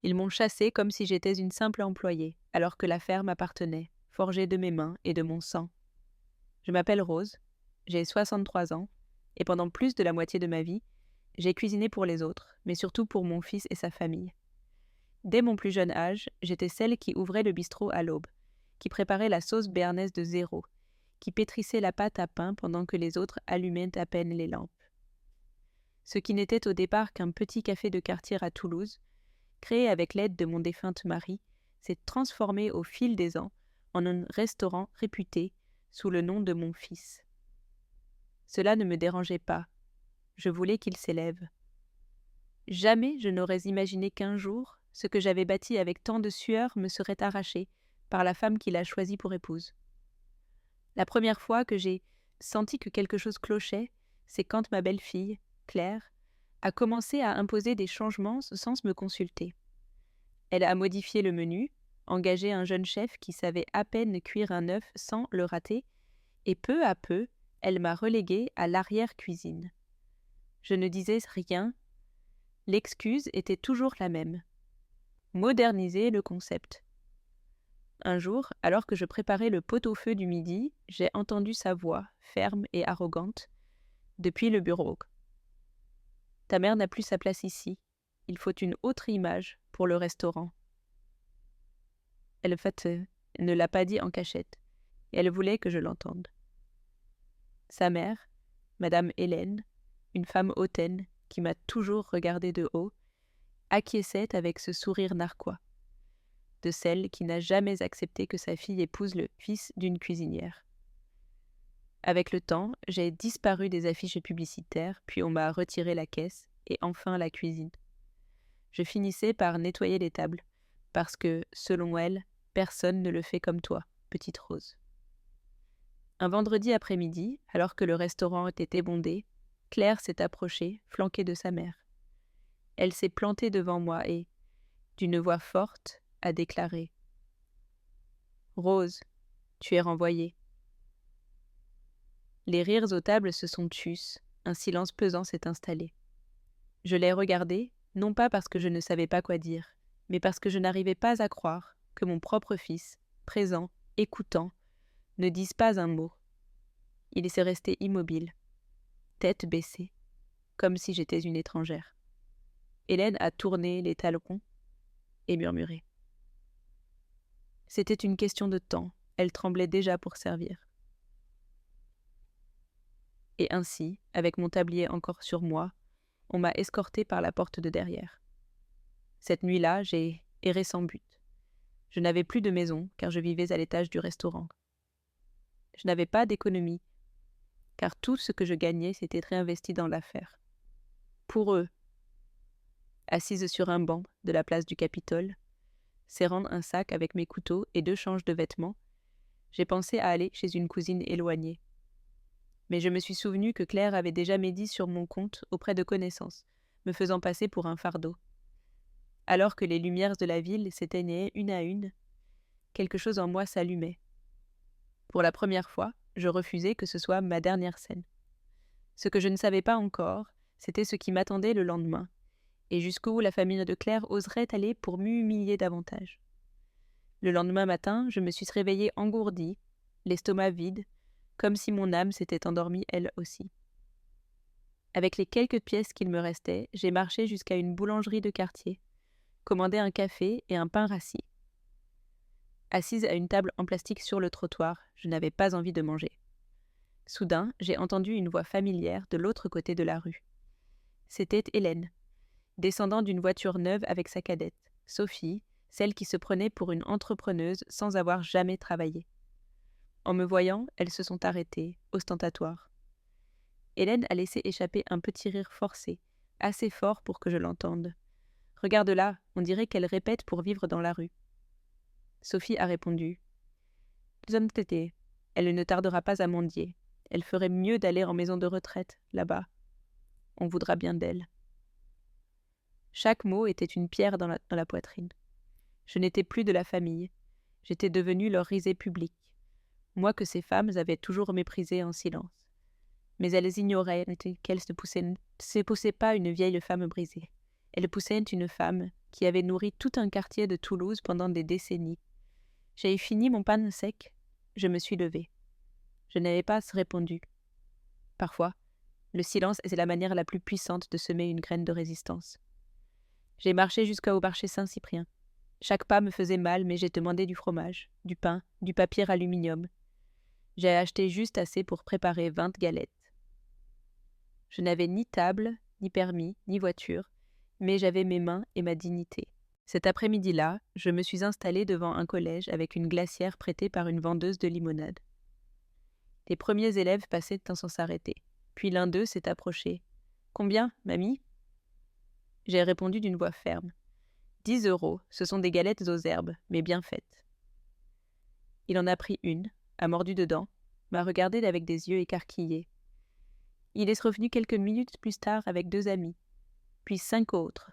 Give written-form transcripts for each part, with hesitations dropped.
Ils m'ont chassée comme si j'étais une simple employée, alors que la ferme m'appartenait, forgée de mes mains et de mon sang. Je m'appelle Rose, j'ai 63 ans, et pendant plus de la moitié de ma vie, j'ai cuisiné pour les autres, mais surtout pour mon fils et sa famille. Dès mon plus jeune âge, j'étais celle qui ouvrait le bistrot à l'aube, qui préparait la sauce béarnaise de zéro, qui pétrissait la pâte à pain pendant que les autres allumaient à peine les lampes. Ce qui n'était au départ qu'un petit café de quartier à Toulouse, créé avec l'aide de mon défunte mari, s'est transformé au fil des ans en un restaurant réputé sous le nom de mon fils. Cela ne me dérangeait pas. Je voulais qu'il s'élève. Jamais je n'aurais imaginé qu'un jour, ce que j'avais bâti avec tant de sueur me serait arraché par la femme qu'il a choisie pour épouse. La première fois que j'ai senti que quelque chose clochait, c'est quand ma belle-fille, Claire, a commencé à imposer des changements sans me consulter. Elle a modifié le menu, engagé un jeune chef qui savait à peine cuire un œuf sans le rater, et peu à peu, elle m'a reléguée à l'arrière-cuisine. Je ne disais rien. L'excuse était toujours la même. Moderniser le concept. Un jour, alors que je préparais le pot-au-feu du midi, j'ai entendu sa voix, ferme et arrogante, depuis le bureau. « Ta mère n'a plus sa place ici. Il faut une autre image pour le restaurant. » Elle ne l'a pas dit en cachette, et elle voulait que je l'entende. Sa mère, Madame Hélène, une femme hautaine qui m'a toujours regardée de haut, acquiesçait avec ce sourire narquois, de celle qui n'a jamais accepté que sa fille épouse le fils d'une cuisinière. Avec le temps, j'ai disparu des affiches publicitaires, puis on m'a retiré la caisse et enfin la cuisine. Je finissais par nettoyer les tables, parce que, selon elle, personne ne le fait comme toi, petite Rose. Un vendredi après-midi, alors que le restaurant était bondé, Claire s'est approchée, flanquée de sa mère. Elle s'est plantée devant moi et, d'une voix forte, a déclaré « Rose, tu es renvoyée. » Les rires aux tables se sont tus, un silence pesant s'est installé. Je l'ai regardée, non pas parce que je ne savais pas quoi dire, mais parce que je n'arrivais pas à croire que mon propre fils, présent, écoutant, ne dise pas un mot. Il s'est resté immobile, tête baissée, comme si j'étais une étrangère. Hélène a tourné les talons et murmuré. C'était une question de temps, elle tremblait déjà pour servir. Et ainsi, avec mon tablier encore sur moi, on m'a escortée par la porte de derrière. Cette nuit-là, j'ai erré sans but. Je n'avais plus de maison, car je vivais à l'étage du restaurant. Je n'avais pas d'économie, car tout ce que je gagnais s'était réinvesti dans l'affaire. Pour eux, assise sur un banc de la place du Capitole, serrant un sac avec mes couteaux et 2 changes de vêtements, j'ai pensé à aller chez une cousine éloignée. Mais je me suis souvenu que Claire avait déjà médit sur mon compte auprès de connaissances, me faisant passer pour un fardeau. Alors que les lumières de la ville s'éteignaient une à une, quelque chose en moi s'allumait. Pour la première fois, je refusais que ce soit ma dernière scène. Ce que je ne savais pas encore, c'était ce qui m'attendait le lendemain, et jusqu'où la famille de Claire oserait aller pour m'humilier davantage. Le lendemain matin, je me suis réveillée engourdie, l'estomac vide, comme si mon âme s'était endormie elle aussi. Avec les quelques pièces qu'il me restait, j'ai marché jusqu'à une boulangerie de quartier, commandé un café et un pain rassis. Assise à une table en plastique sur le trottoir, je n'avais pas envie de manger. Soudain, j'ai entendu une voix familière de l'autre côté de la rue. C'était Hélène, descendant d'une voiture neuve avec sa cadette, Sophie, celle qui se prenait pour une entrepreneuse sans avoir jamais travaillé. En me voyant, elles se sont arrêtées, ostentatoires. Hélène a laissé échapper un petit rire forcé, assez fort pour que je l'entende. « Regarde là, on dirait qu'elle répète pour vivre dans la rue. » Sophie a répondu. « Tété, elle ne tardera pas à mendier. Elle ferait mieux d'aller en maison de retraite, là-bas. On voudra bien d'elle. » Chaque mot était une pierre dans la poitrine. Je n'étais plus de la famille. J'étais devenue leur risée publique. Moi que ces femmes avaient toujours méprisée en silence. Mais elles ignoraient qu'elle ne poussait pas une vieille femme brisée. Elle poussait une femme qui avait nourri tout un quartier de Toulouse pendant des décennies. J'ai fini mon pain sec, je me suis levée. Je n'avais pas répondu. Parfois, le silence est la manière la plus puissante de semer une graine de résistance. J'ai marché jusqu'au marché Saint-Cyprien. Chaque pas me faisait mal, mais j'ai demandé du fromage, du pain, du papier aluminium. J'ai acheté juste assez pour préparer 20 galettes. Je n'avais ni table, ni permis, ni voiture, mais j'avais mes mains et ma dignité. Cet après-midi-là, je me suis installée devant un collège avec une glacière prêtée par une vendeuse de limonade. Les premiers élèves passaient sans s'arrêter. Puis l'un d'eux s'est approché. « Combien, mamie ?» J'ai répondu d'une voix ferme. 10 €, ce sont des galettes aux herbes, mais bien faites. Il en a pris une, a mordu dedans, m'a regardé avec des yeux écarquillés. Il est revenu quelques minutes plus tard avec 2 amis, puis 5 autres.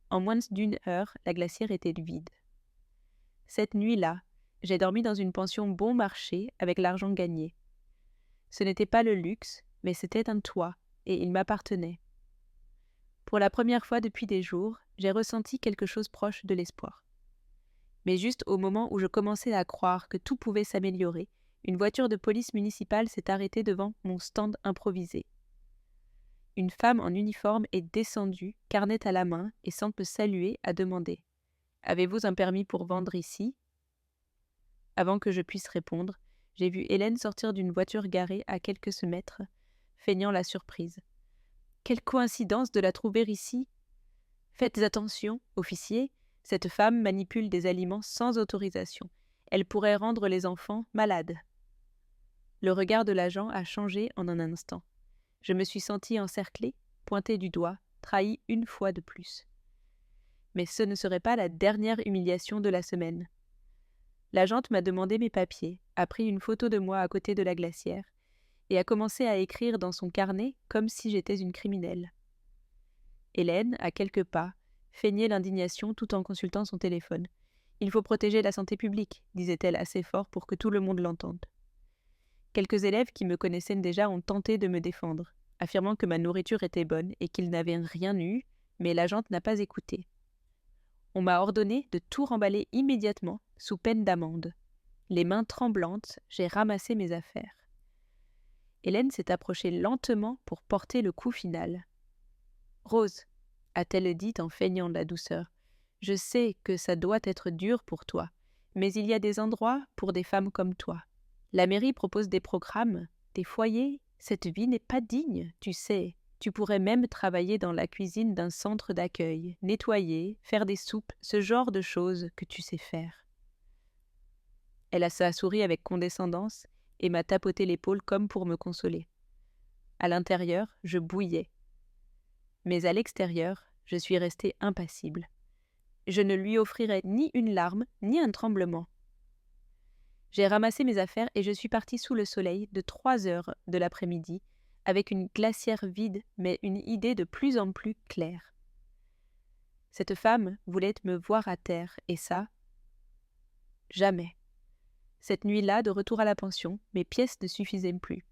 En moins d'une heure, la glacière était vide. Cette nuit-là, j'ai dormi dans une pension bon marché avec l'argent gagné. Ce n'était pas le luxe, mais c'était un toit, et il m'appartenait. Pour la première fois depuis des jours, j'ai ressenti quelque chose proche de l'espoir. Mais juste au moment où je commençais à croire que tout pouvait s'améliorer, une voiture de police municipale s'est arrêtée devant mon stand improvisé. Une femme en uniforme est descendue, carnet à la main, et sans me saluer, a demandé « Avez-vous un permis pour vendre ici ?» Avant que je puisse répondre, j'ai vu Hélène sortir d'une voiture garée à quelques mètres, feignant la surprise. Quelle coïncidence de la trouver ici! Faites attention, officier, cette femme manipule des aliments sans autorisation. Elle pourrait rendre les enfants malades. Le regard de l'agent a changé en un instant. Je me suis sentie encerclée, pointée du doigt, trahie une fois de plus. Mais ce ne serait pas la dernière humiliation de la semaine. L'agente m'a demandé mes papiers, a pris une photo de moi à côté de la glacière et a commencé à écrire dans son carnet comme si j'étais une criminelle. Hélène, à quelques pas, feignait l'indignation tout en consultant son téléphone. « Il faut protéger la santé publique », disait-elle assez fort pour que tout le monde l'entende. Quelques élèves qui me connaissaient déjà ont tenté de me défendre, affirmant que ma nourriture était bonne et qu'ils n'avaient rien eu, mais l'agente n'a pas écouté. On m'a ordonné de tout remballer immédiatement, sous peine d'amende. Les mains tremblantes, j'ai ramassé mes affaires. Hélène s'est approchée lentement pour porter le coup final. « Rose, » a-t-elle dit en feignant de la douceur, « je sais que ça doit être dur pour toi, mais il y a des endroits pour des femmes comme toi. La mairie propose des programmes, des foyers. Cette vie n'est pas digne, tu sais. Tu pourrais même travailler dans la cuisine d'un centre d'accueil, nettoyer, faire des soupes, ce genre de choses que tu sais faire. » Elle a souri avec condescendance et m'a tapoté l'épaule comme pour me consoler. À l'intérieur, je bouillais. Mais à l'extérieur, je suis restée impassible. Je ne lui offrirai ni une larme, ni un tremblement. J'ai ramassé mes affaires et je suis partie sous le soleil de 3 heures de l'après-midi, avec une glacière vide, mais une idée de plus en plus claire. Cette femme voulait me voir à terre, et ça, jamais. Cette nuit-là, de retour à la pension, mes pièces ne suffisaient plus.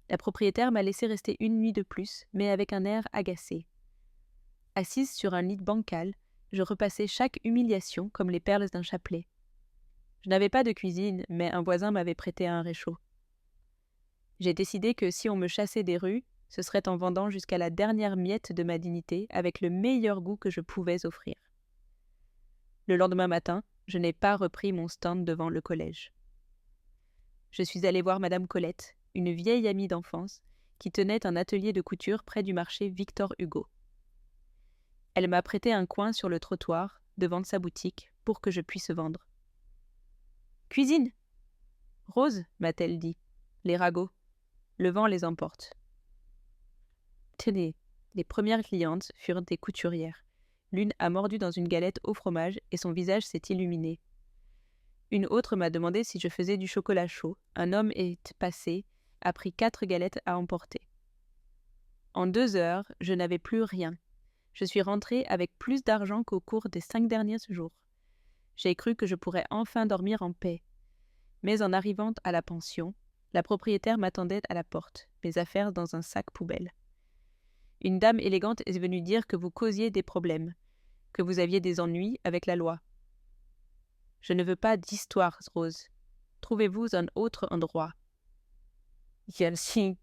La propriétaire m'a laissé rester une nuit de plus, mais avec un air agacé. Assise sur un lit bancal, je repassais chaque humiliation comme les perles d'un chapelet. Je n'avais pas de cuisine, mais un voisin m'avait prêté un réchaud. J'ai décidé que si on me chassait des rues, ce serait en vendant jusqu'à la dernière miette de ma dignité avec le meilleur goût que je pouvais offrir. Le lendemain matin, je n'ai pas repris mon stand devant le collège. Je suis allée voir Madame Colette, une vieille amie d'enfance, qui tenait un atelier de couture près du marché Victor Hugo. Elle m'a prêté un coin sur le trottoir, devant sa boutique, pour que je puisse vendre. « Cuisine !»« Rose !» m'a-t-elle dit. « Les ragots. Le vent les emporte. » Tenez, les premières clientes furent des couturières. L'une a mordu dans une galette au fromage et son visage s'est illuminé. Une autre m'a demandé si je faisais du chocolat chaud. Un homme est passé, a pris 4 galettes à emporter. En 2 heures, je n'avais plus rien. Je suis rentrée avec plus d'argent qu'au cours des 5 derniers jours. J'ai cru que je pourrais enfin dormir en paix. Mais en arrivant à la pension, la propriétaire m'attendait à la porte, mes affaires dans un sac poubelle. Une dame élégante est venue dire que vous causiez des problèmes. que vous aviez des ennuis avec la loi. Je ne veux pas d'histoire, Rose. Trouvez-vous un autre endroit. Yancy.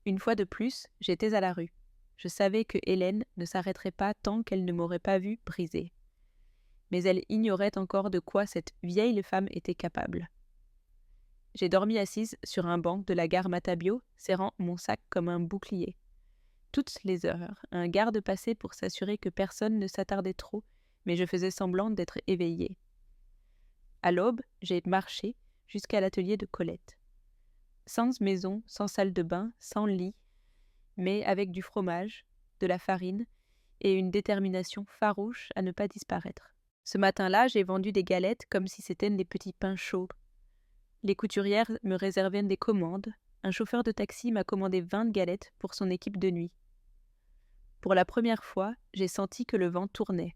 Une fois de plus, j'étais à la rue. Je savais que Hélène ne s'arrêterait pas tant qu'elle ne m'aurait pas vue brisée. Mais elle ignorait encore de quoi cette vieille femme était capable. J'ai dormi assise sur un banc de la gare Matabio, serrant mon sac comme un bouclier. Toutes les heures, un garde passait pour s'assurer que personne ne s'attardait trop, mais je faisais semblant d'être éveillée. À l'aube, j'ai marché jusqu'à l'atelier de Colette. Sans maison, sans salle de bain, sans lit, mais avec du fromage, de la farine et une détermination farouche à ne pas disparaître. Ce matin-là, j'ai vendu des galettes comme si c'étaient des petits pains chauds. Les couturières me réservaient des commandes. Un chauffeur de taxi m'a commandé 20 galettes pour son équipe de nuit. Pour la première fois, j'ai senti que le vent tournait.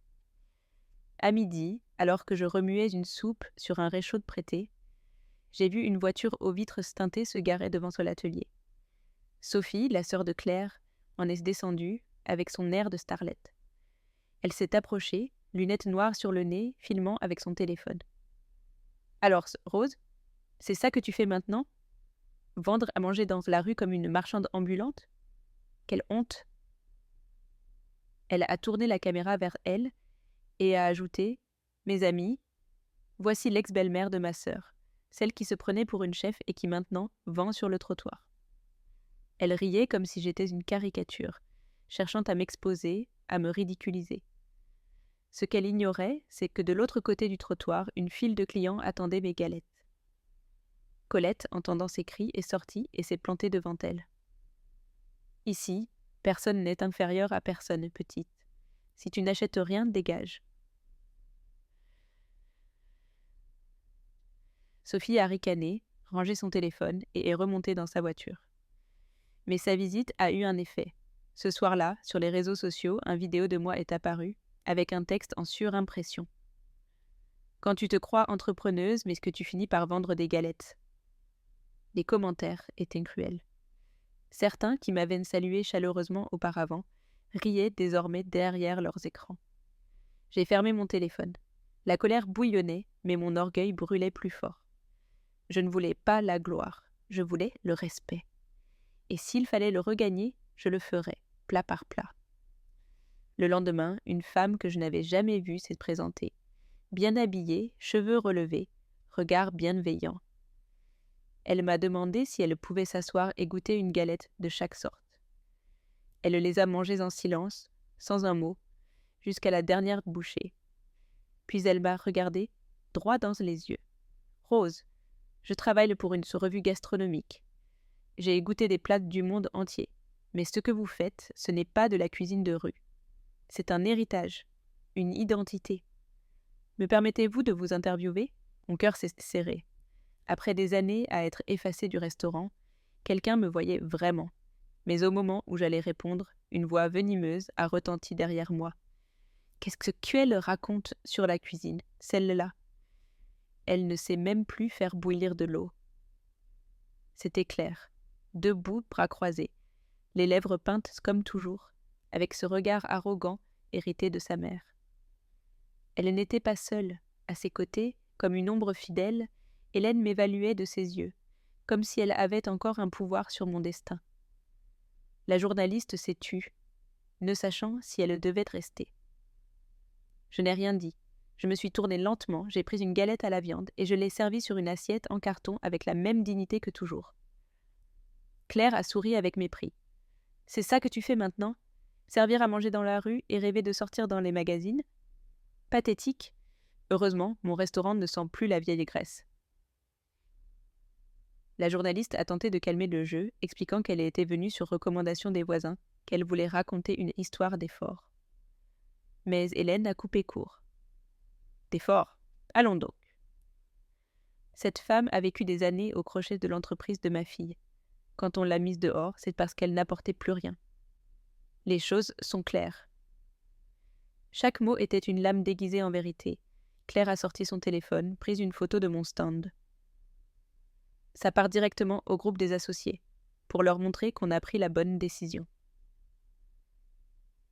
À midi, alors que je remuais une soupe sur un réchaud de prêté, j'ai vu une voiture aux vitres teintées se garer devant l'atelier. Sophie, la sœur de Claire, en est descendue avec son air de starlette. Elle s'est approchée, lunettes noires sur le nez, filmant avec son téléphone. « Alors, Rose, c'est ça que tu fais maintenant? Vendre à manger dans la rue comme une marchande ambulante? Quelle honte !» Elle a tourné la caméra vers elle et a ajouté « Mes amis, voici l'ex-belle-mère de ma sœur, celle qui se prenait pour une chef et qui maintenant vend sur le trottoir. » Elle riait comme si j'étais une caricature, cherchant à m'exposer, à me ridiculiser. Ce qu'elle ignorait, c'est que de l'autre côté du trottoir, une file de clients attendait mes galettes. Colette, entendant ces cris, est sortie et s'est plantée devant elle. « Ici, personne n'est inférieur à personne, petite. Si tu n'achètes rien, dégage. » Sophie a ricané, rangé son téléphone et est remontée dans sa voiture. Mais sa visite a eu un effet. Ce soir-là, sur les réseaux sociaux, un vidéo de moi est apparu, avec un texte en surimpression. « Quand tu te crois entrepreneuse, mais que tu finis par vendre des galettes. » Les commentaires étaient cruels. Certains, qui m'avaient salué chaleureusement auparavant, riaient désormais derrière leurs écrans. J'ai fermé mon téléphone. La colère bouillonnait, mais mon orgueil brûlait plus fort. Je ne voulais pas la gloire, je voulais le respect. Et s'il fallait le regagner, je le ferais, plat par plat. Le lendemain, une femme que je n'avais jamais vue s'est présentée, bien habillée, cheveux relevés, regard bienveillant. Elle m'a demandé si elle pouvait s'asseoir et goûter une galette de chaque sorte. Elle les a mangées en silence, sans un mot, jusqu'à la dernière bouchée. Puis elle m'a regardé droit dans les yeux. « Rose, je travaille pour une revue gastronomique. J'ai goûté des plats du monde entier, mais ce que vous faites, ce n'est pas de la cuisine de rue. C'est un héritage, une identité. Me permettez-vous de vous interviewer ? » Mon cœur s'est serré. Après des années à être effacée du restaurant, quelqu'un me voyait vraiment. Mais au moment où j'allais répondre, une voix venimeuse a retenti derrière moi. « Qu'est-ce qu'elle raconte sur la cuisine, celle-là ? Elle ne sait même plus faire bouillir de l'eau. » C'était Claire, debout, bras croisés, les lèvres peintes comme toujours, avec ce regard arrogant hérité de sa mère. Elle n'était pas seule. À ses côtés, comme une ombre fidèle, Hélène m'évaluait de ses yeux, comme si elle avait encore un pouvoir sur mon destin. La journaliste s'est tue, ne sachant si elle devait rester. Je n'ai rien dit. Je me suis tournée lentement, j'ai pris une galette à la viande et je l'ai servie sur une assiette en carton avec la même dignité que toujours. Claire a souri avec mépris. « C'est ça que tu fais maintenant ? Servir à manger dans la rue et rêver de sortir dans les magazines ? Pathétique. Heureusement, mon restaurant ne sent plus la vieille graisse. » La journaliste a tenté de calmer le jeu, expliquant qu'elle était venue sur recommandation des voisins, qu'elle voulait raconter une histoire d'effort. Mais Hélène a coupé court. « D'effort, allons donc. » Cette femme a vécu des années au crochet de l'entreprise de ma fille. Quand on l'a mise dehors, c'est parce qu'elle n'apportait plus rien. Les choses sont claires. Chaque mot était une lame déguisée en vérité. Claire a sorti son téléphone, pris une photo de mon stand. Ça part directement au groupe des associés, pour leur montrer qu'on a pris la bonne décision.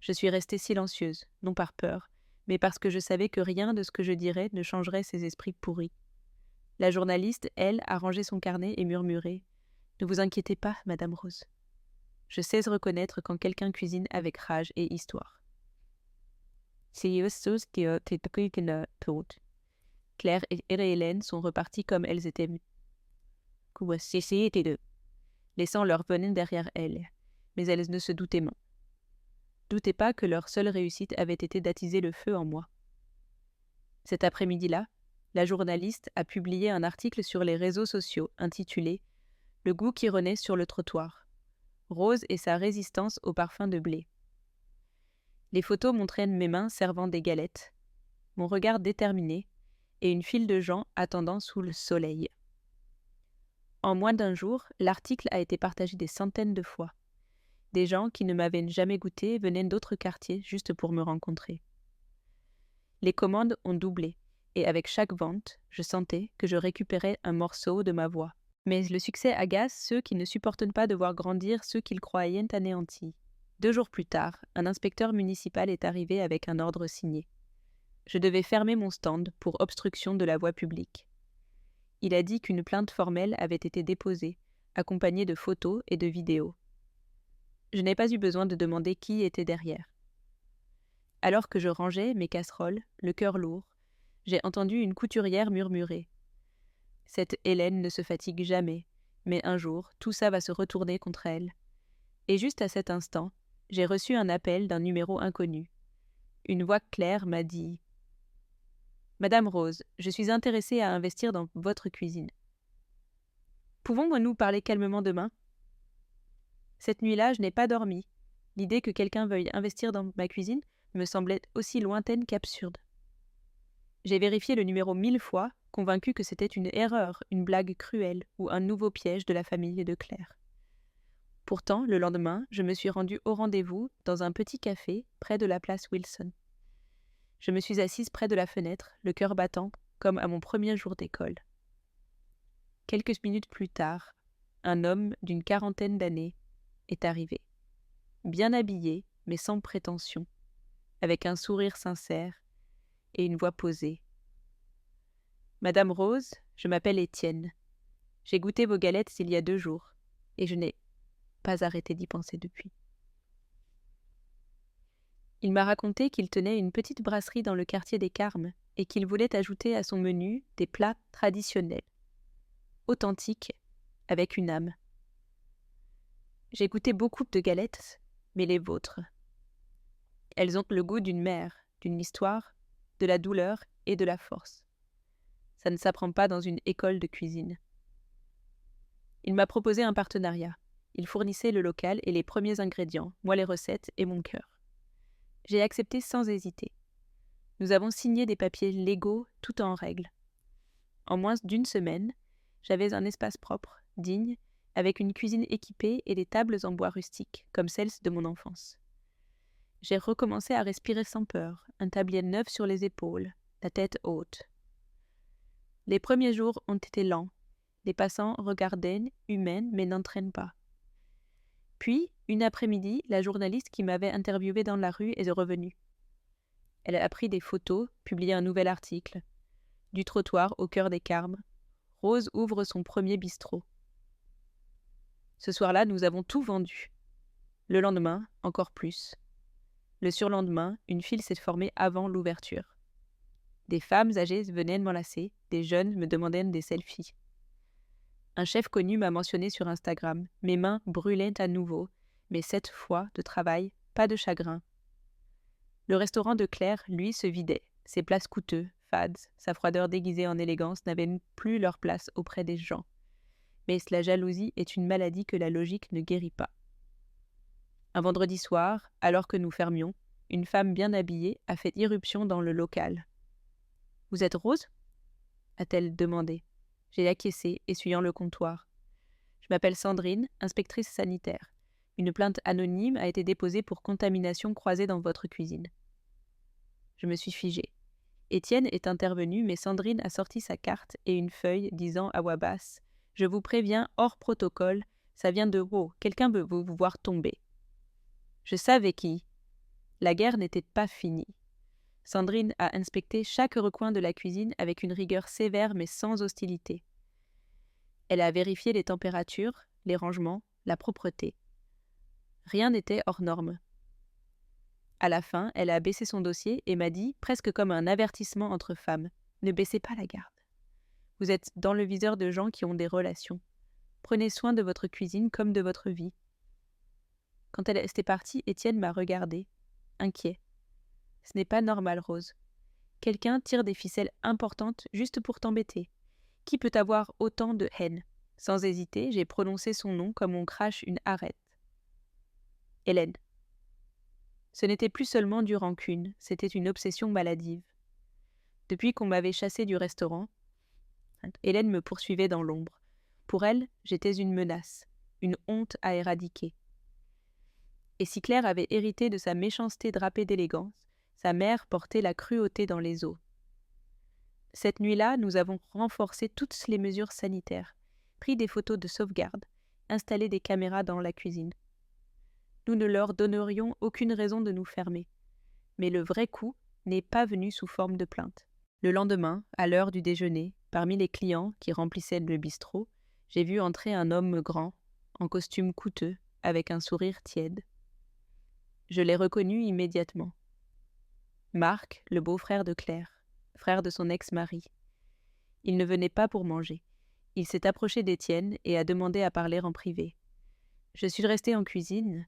Je suis restée silencieuse, non par peur, mais parce que je savais que rien de ce que je dirais ne changerait ces esprits pourris. La journaliste, elle, a rangé son carnet et murmuré « Ne vous inquiétez pas, Madame Rose. » Je sais reconnaître quand quelqu'un cuisine avec rage et histoire. Claire et Hélène sont reparties comme elles étaient venues, laissant leur venin derrière elles, mais elles ne se doutaient pas que leur seule réussite avait été d'attiser le feu en moi. Cet après-midi-là, la journaliste a publié un article sur les réseaux sociaux intitulé « Le goût qui renaît sur le trottoir. Rose et sa résistance au parfum de blé ». Les photos montraient mes mains servant des galettes, mon regard déterminé et une file de gens attendant sous le soleil. En moins d'un jour, l'article a été partagé des centaines de fois. Des gens qui ne m'avaient jamais goûté venaient d'autres quartiers juste pour me rencontrer. Les commandes ont doublé, et avec chaque vente, je sentais que je récupérais un morceau de ma voix. Mais le succès agace ceux qui ne supportent pas de voir grandir ceux qu'ils croyaient anéantis. 2 jours plus tard, un inspecteur municipal est arrivé avec un ordre signé. Je devais fermer mon stand pour obstruction de la voie publique. Il a dit qu'une plainte formelle avait été déposée, accompagnée de photos et de vidéos. Je n'ai pas eu besoin de demander qui était derrière. Alors que je rangeais mes casseroles, le cœur lourd, j'ai entendu une couturière murmurer. Cette Hélène ne se fatigue jamais, mais un jour, tout ça va se retourner contre elle. Et juste à cet instant, j'ai reçu un appel d'un numéro inconnu. Une voix claire m'a dit « Madame Rose, je suis intéressée à investir dans votre cuisine. Pouvons-nous parler calmement demain ? Cette nuit-là, je n'ai pas dormi. L'idée que quelqu'un veuille investir dans ma cuisine me semblait aussi lointaine qu'absurde. J'ai vérifié le numéro 1000 fois, convaincu que c'était une erreur, une blague cruelle ou un nouveau piège de la famille de Claire. Pourtant, le lendemain, je me suis rendue au rendez-vous dans un petit café près de la place Wilson. Je me suis assise près de la fenêtre, le cœur battant, comme à mon premier jour d'école. Quelques minutes plus tard, un homme d'une 40aine d'années est arrivé, bien habillé, mais sans prétention, avec un sourire sincère et une voix posée. « Madame Rose, je m'appelle Étienne. J'ai goûté vos galettes il y a 2 jours, et je n'ai pas arrêté d'y penser depuis. » Il m'a raconté qu'il tenait une petite brasserie dans le quartier des Carmes et qu'il voulait ajouter à son menu des plats traditionnels, authentiques, avec une âme. J'ai goûté beaucoup de galettes, mais les vôtres. Elles ont le goût d'une mère, d'une histoire, de la douleur et de la force. Ça ne s'apprend pas dans une école de cuisine. Il m'a proposé un partenariat. Il fournissait le local et les premiers ingrédients, moi les recettes et mon cœur. J'ai accepté sans hésiter. Nous avons signé des papiers légaux tout en règle. En moins d'1 semaine, j'avais un espace propre, digne, avec une cuisine équipée et des tables en bois rustique, comme celles de mon enfance. J'ai recommencé à respirer sans peur, un tablier neuf sur les épaules, la tête haute. Les premiers jours ont été lents. Les passants regardaient, humaines, mais n'entraînent pas. Puis, une après-midi, la journaliste qui m'avait interviewée dans la rue est revenue. Elle a pris des photos, publié un nouvel article. Du trottoir au cœur des Carmes, Rose ouvre son premier bistrot. Ce soir-là, nous avons tout vendu. Le lendemain, encore plus. Le surlendemain, une file s'est formée avant l'ouverture. Des femmes âgées venaient m'enlacer, des jeunes me demandaient des selfies. Un chef connu m'a mentionné sur Instagram. Mes mains brûlaient à nouveau, mais cette fois de travail, pas de chagrin. Le restaurant de Claire, lui, se vidait. Ses places coûteux, fades, sa froideur déguisée en élégance n'avaient plus leur place auprès des gens. Mais la jalousie est une maladie que la logique ne guérit pas. Un vendredi soir, alors que nous fermions, une femme bien habillée a fait irruption dans le local. « Vous êtes Rose ?» a-t-elle demandé. J'ai acquiescé, essuyant le comptoir. Je m'appelle Sandrine, inspectrice sanitaire. Une plainte anonyme a été déposée pour contamination croisée dans votre cuisine. Je me suis figée. Étienne est intervenu, mais Sandrine a sorti sa carte et une feuille disant à voix basse « Je vous préviens, hors protocole, ça vient de haut, quelqu'un veut vous voir tomber. » Je savais qui. La guerre n'était pas finie. Sandrine a inspecté chaque recoin de la cuisine avec une rigueur sévère mais sans hostilité. Elle a vérifié les températures, les rangements, la propreté. Rien n'était hors norme. À la fin, elle a baissé son dossier et m'a dit, presque comme un avertissement entre femmes, « Ne baissez pas la garde. Vous êtes dans le viseur de gens qui ont des relations. Prenez soin de votre cuisine comme de votre vie. » Quand elle était partie, Étienne m'a regardé, inquiet. « Ce n'est pas normal, Rose. Quelqu'un tire des ficelles importantes juste pour t'embêter. Qui peut avoir autant de haine ?» Sans hésiter, j'ai prononcé son nom comme on crache une arête. Hélène. Ce n'était plus seulement du rancune, c'était une obsession maladive. Depuis qu'on m'avait chassée du restaurant, Hélène me poursuivait dans l'ombre. Pour elle, j'étais une menace, une honte à éradiquer. Et si Claire avait hérité de sa méchanceté drapée d'élégance, sa mère portait la cruauté dans les os. Cette nuit-là, nous avons renforcé toutes les mesures sanitaires, pris des photos de sauvegarde, installé des caméras dans la cuisine. Nous ne leur donnerions aucune raison de nous fermer. Mais le vrai coup n'est pas venu sous forme de plainte. Le lendemain, à l'heure du déjeuner, parmi les clients qui remplissaient le bistrot, j'ai vu entrer un homme grand, en costume coûteux, avec un sourire tiède. Je l'ai reconnu immédiatement. Marc, le beau-frère de Claire, frère de son ex-mari. Il ne venait pas pour manger. Il s'est approché d'Étienne et a demandé à parler en privé. Je suis restée en cuisine,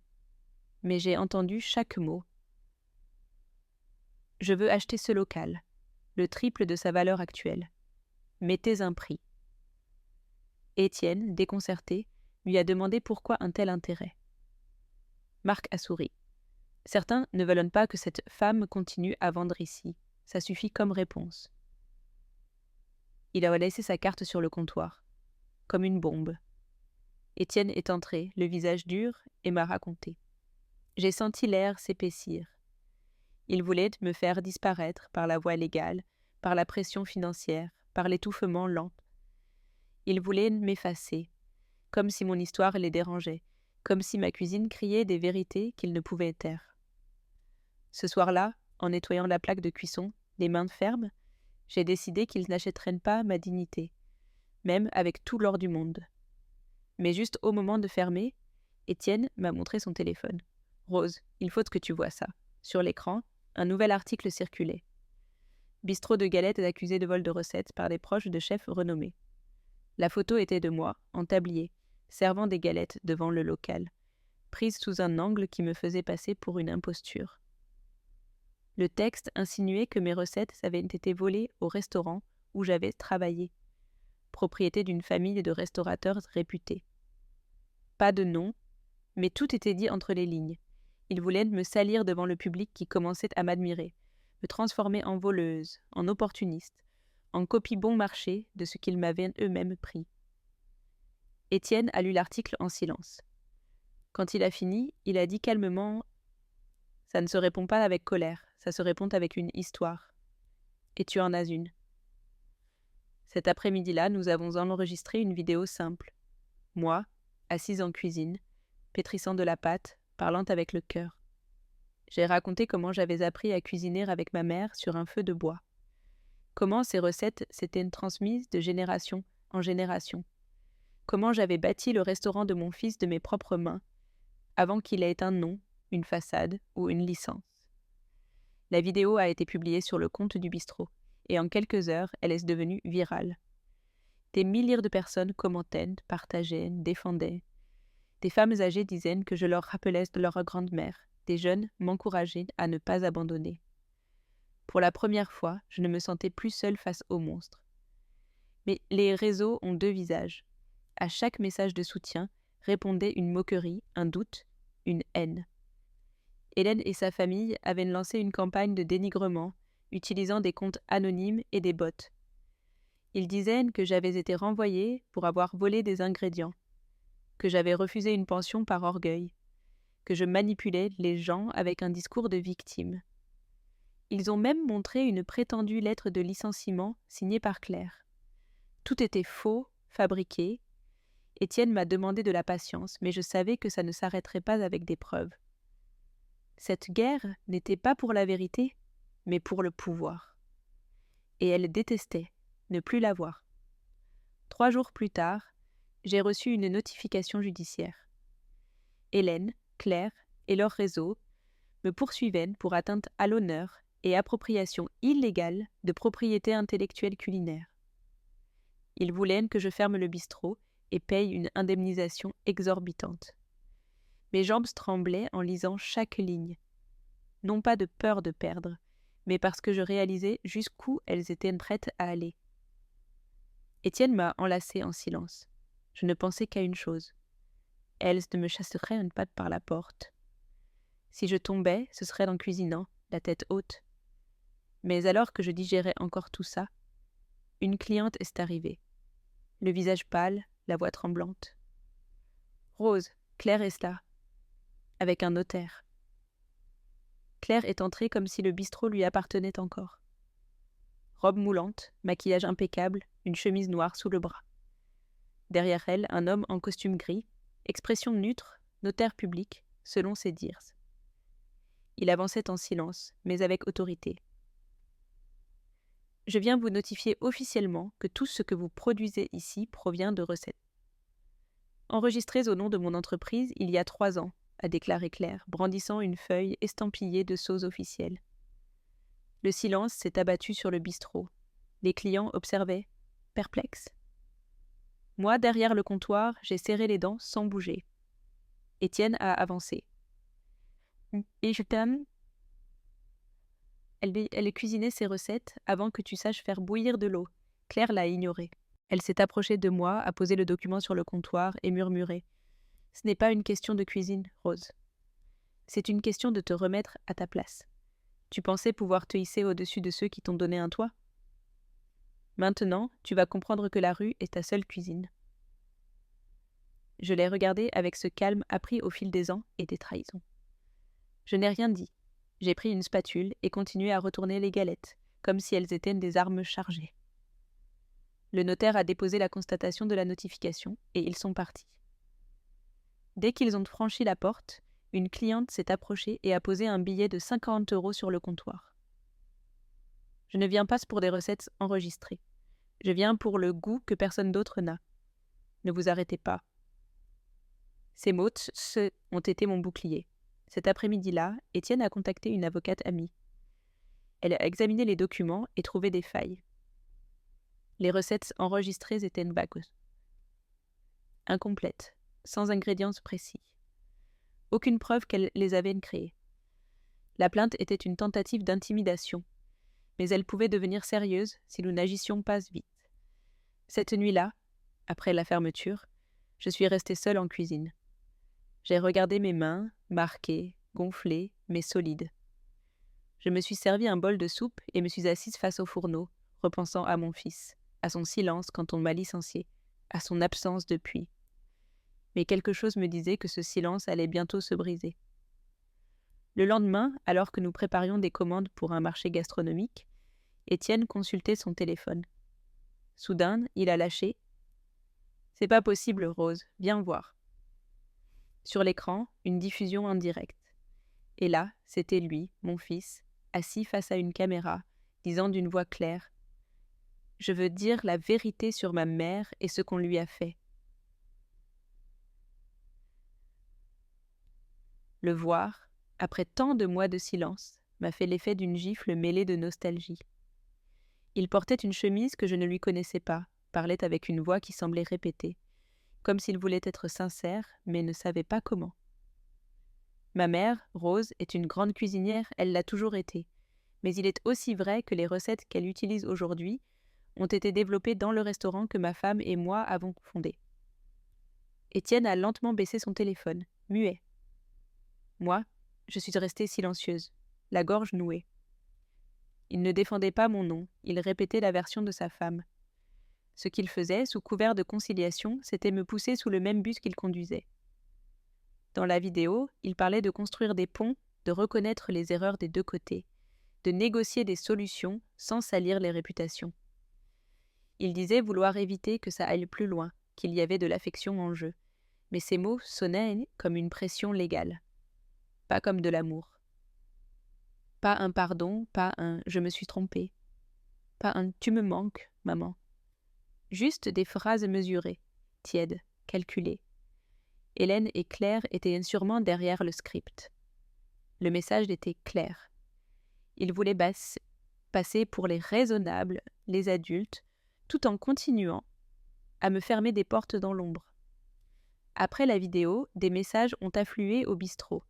mais j'ai entendu chaque mot. « Je veux acheter ce local, le triple de sa valeur actuelle. Mettez un prix. » Étienne, déconcerté, lui a demandé pourquoi un tel intérêt. Marc a souri. « Certains ne veulent pas que cette femme continue à vendre ici. Ça suffit comme réponse. » Il a laissé sa carte sur le comptoir, comme une bombe. Étienne est entré, le visage dur, et m'a raconté. J'ai senti l'air s'épaissir. Il voulait me faire disparaître par la voie légale, par la pression financière, par l'étouffement lent. Il voulait m'effacer, comme si mon histoire les dérangeait, comme si ma cuisine criait des vérités qu'il ne pouvait taire. Ce soir-là, en nettoyant la plaque de cuisson, les mains fermes, j'ai décidé qu'ils n'achèteraient pas ma dignité, même avec tout l'or du monde. Mais juste au moment de fermer, Étienne m'a montré son téléphone. « Rose, il faut que tu vois ça. » Sur l'écran, un nouvel article circulait. Bistrot de Galettes accusé de vol de recettes par des proches de chefs renommés. La photo était de moi, en tablier, servant des galettes devant le local, prise sous un angle qui me faisait passer pour une imposture. Le texte insinuait que mes recettes avaient été volées au restaurant où j'avais travaillé, propriété d'une famille de restaurateurs réputés. Pas de nom, mais tout était dit entre les lignes. Ils voulaient me salir devant le public qui commençait à m'admirer, me transformer en voleuse, en opportuniste, en copie bon marché de ce qu'ils m'avaient eux-mêmes pris. Étienne a lu l'article en silence. Quand il a fini, il a dit calmement « Ça ne se répond pas avec colère, ça se répond avec une histoire. Et tu en as une. » Cet après-midi-là, nous avons enregistré une vidéo simple. Moi, assise en cuisine, pétrissant de la pâte, parlant avec le cœur. J'ai raconté comment j'avais appris à cuisiner avec ma mère sur un feu de bois. Comment ces recettes s'étaient transmises de génération en génération. Comment j'avais bâti le restaurant de mon fils de mes propres mains, avant qu'il ait un nom, une façade ou une licence. La vidéo a été publiée sur le compte du bistrot, et en quelques heures, elle est devenue virale. Des milliers de personnes commentaient, partageaient, défendaient. Des femmes âgées disaient que je leur rappelais de leur grand-mère. Des jeunes m'encourageaient à ne pas abandonner. Pour la première fois, je ne me sentais plus seule face au monstre. Mais les réseaux ont deux visages. À chaque message de soutien répondait une moquerie, un doute, une haine. Hélène et sa famille avaient lancé une campagne de dénigrement, utilisant des comptes anonymes et des bots. Ils disaient que j'avais été renvoyée pour avoir volé des ingrédients, que j'avais refusé une pension par orgueil, que je manipulais les gens avec un discours de victime. Ils ont même montré une prétendue lettre de licenciement signée par Claire. Tout était faux, fabriqué. Étienne m'a demandé de la patience, mais je savais que ça ne s'arrêterait pas avec des preuves. Cette guerre n'était pas pour la vérité, mais pour le pouvoir. Et elle détestait ne plus l'avoir. 3 jours plus tard, j'ai reçu une notification judiciaire. Hélène, Claire et leur réseau me poursuivaient pour atteinte à l'honneur et appropriation illégale de propriété intellectuelle culinaire. Ils voulaient que je ferme le bistrot et paye une indemnisation exorbitante. Mes jambes tremblaient en lisant chaque ligne. Non pas de peur de perdre, mais parce que je réalisais jusqu'où elles étaient prêtes à aller. Étienne m'a enlacée en silence. Je ne pensais qu'à une chose. Elles ne me chasseraient pas par la porte. Si je tombais, ce serait en cuisinant, la tête haute. Mais alors que je digérais encore tout ça, une cliente est arrivée. Le visage pâle, la voix tremblante. « Rose, Claire est là, avec un notaire. » Claire est entrée comme si le bistrot lui appartenait encore. Robe moulante, maquillage impeccable, une chemise noire sous le bras. Derrière elle, un homme en costume gris, expression neutre, notaire public, selon ses dires. Il avançait en silence, mais avec autorité. « Je viens vous notifier officiellement que tout ce que vous produisez ici provient de recettes. Enregistrées au nom de mon entreprise il y a 3 ans, a déclaré Claire, brandissant une feuille estampillée de sceaux officiels. Le silence s'est abattu sur le bistrot. Les clients observaient, perplexes. Moi, derrière le comptoir, j'ai serré les dents sans bouger. Étienne a avancé. « Et je t'aime ?» Elle cuisinait ses recettes avant que tu saches faire bouillir de l'eau. Claire l'a ignoré. Elle s'est approchée de moi, a posé le document sur le comptoir et murmuré. « Ce n'est pas une question de cuisine, Rose. C'est une question de te remettre à ta place. Tu pensais pouvoir te hisser au-dessus de ceux qui t'ont donné un toit ? Maintenant, tu vas comprendre que la rue est ta seule cuisine. » Je l'ai regardée avec ce calme appris au fil des ans et des trahisons. Je n'ai rien dit. J'ai pris une spatule et continué à retourner les galettes, comme si elles étaient des armes chargées. Le notaire a déposé la constatation de la notification et ils sont partis. Dès qu'ils ont franchi la porte, une cliente s'est approchée et a posé un billet de 50 € sur le comptoir. Je ne viens pas pour des recettes enregistrées. Je viens pour le goût que personne d'autre n'a. Ne vous arrêtez pas. Ces mots ont été mon bouclier. Cet après-midi-là, Étienne a contacté une avocate amie. Elle a examiné les documents et trouvé des failles. Les recettes enregistrées étaient vagues, incomplètes, sans ingrédients précis. Aucune preuve qu'elle les avait créées. La plainte était une tentative d'intimidation, mais elle pouvait devenir sérieuse si nous n'agissions pas vite. Cette nuit-là, après la fermeture, je suis restée seule en cuisine. J'ai regardé mes mains, marquées, gonflées, mais solides. Je me suis servi un bol de soupe et me suis assise face au fourneau, repensant à mon fils, à son silence quand on m'a licenciée, à son absence depuis. Mais quelque chose me disait que ce silence allait bientôt se briser. Le lendemain, alors que nous préparions des commandes pour un marché gastronomique, Étienne consultait son téléphone. Soudain, il a lâché « C'est pas possible, Rose, viens voir ». Sur l'écran, une diffusion en direct. Et là, c'était lui, mon fils, assis face à une caméra, disant d'une voix claire « Je veux dire la vérité sur ma mère et ce qu'on lui a fait. » Le voir, après tant de mois de silence, m'a fait l'effet d'une gifle mêlée de nostalgie. Il portait une chemise que je ne lui connaissais pas, parlait avec une voix qui semblait répéter, comme s'il voulait être sincère, mais ne savait pas comment. Ma mère, Rose, est une grande cuisinière, elle l'a toujours été, mais il est aussi vrai que les recettes qu'elle utilise aujourd'hui ont été développées dans le restaurant que ma femme et moi avons fondé. Étienne a lentement baissé son téléphone, muet. Moi, je suis restée silencieuse, la gorge nouée. Il ne défendait pas mon nom, il répétait la version de sa femme. Ce qu'il faisait, sous couvert de conciliation, c'était me pousser sous le même bus qu'il conduisait. Dans la vidéo, il parlait de construire des ponts, de reconnaître les erreurs des deux côtés, de négocier des solutions sans salir les réputations. Il disait vouloir éviter que ça aille plus loin, qu'il y avait de l'affection en jeu, mais ces mots sonnaient comme une pression légale, pas comme de l'amour. Pas un pardon, pas un je me suis trompée, pas un tu me manques, maman. Juste des phrases mesurées, tièdes, calculées. Hélène et Claire étaient sûrement derrière le script. Le message était clair. Ils voulaient passer pour les raisonnables, les adultes, tout en continuant à me fermer des portes dans l'ombre. Après la vidéo, des messages ont afflué au bistrot.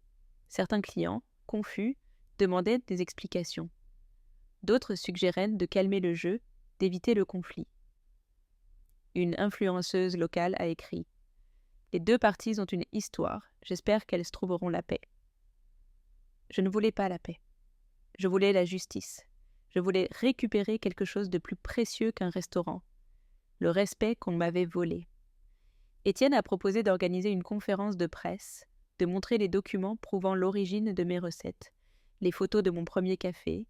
Certains clients, confus, demandaient des explications. D'autres suggéraient de calmer le jeu, d'éviter le conflit. Une influenceuse locale a écrit « Les deux parties ont une histoire, j'espère qu'elles se trouveront la paix. » Je ne voulais pas la paix. Je voulais la justice. Je voulais récupérer quelque chose de plus précieux qu'un restaurant. Le respect qu'on m'avait volé. Étienne a proposé d'organiser une conférence de presse, de montrer les documents prouvant l'origine de mes recettes, les photos de mon premier café,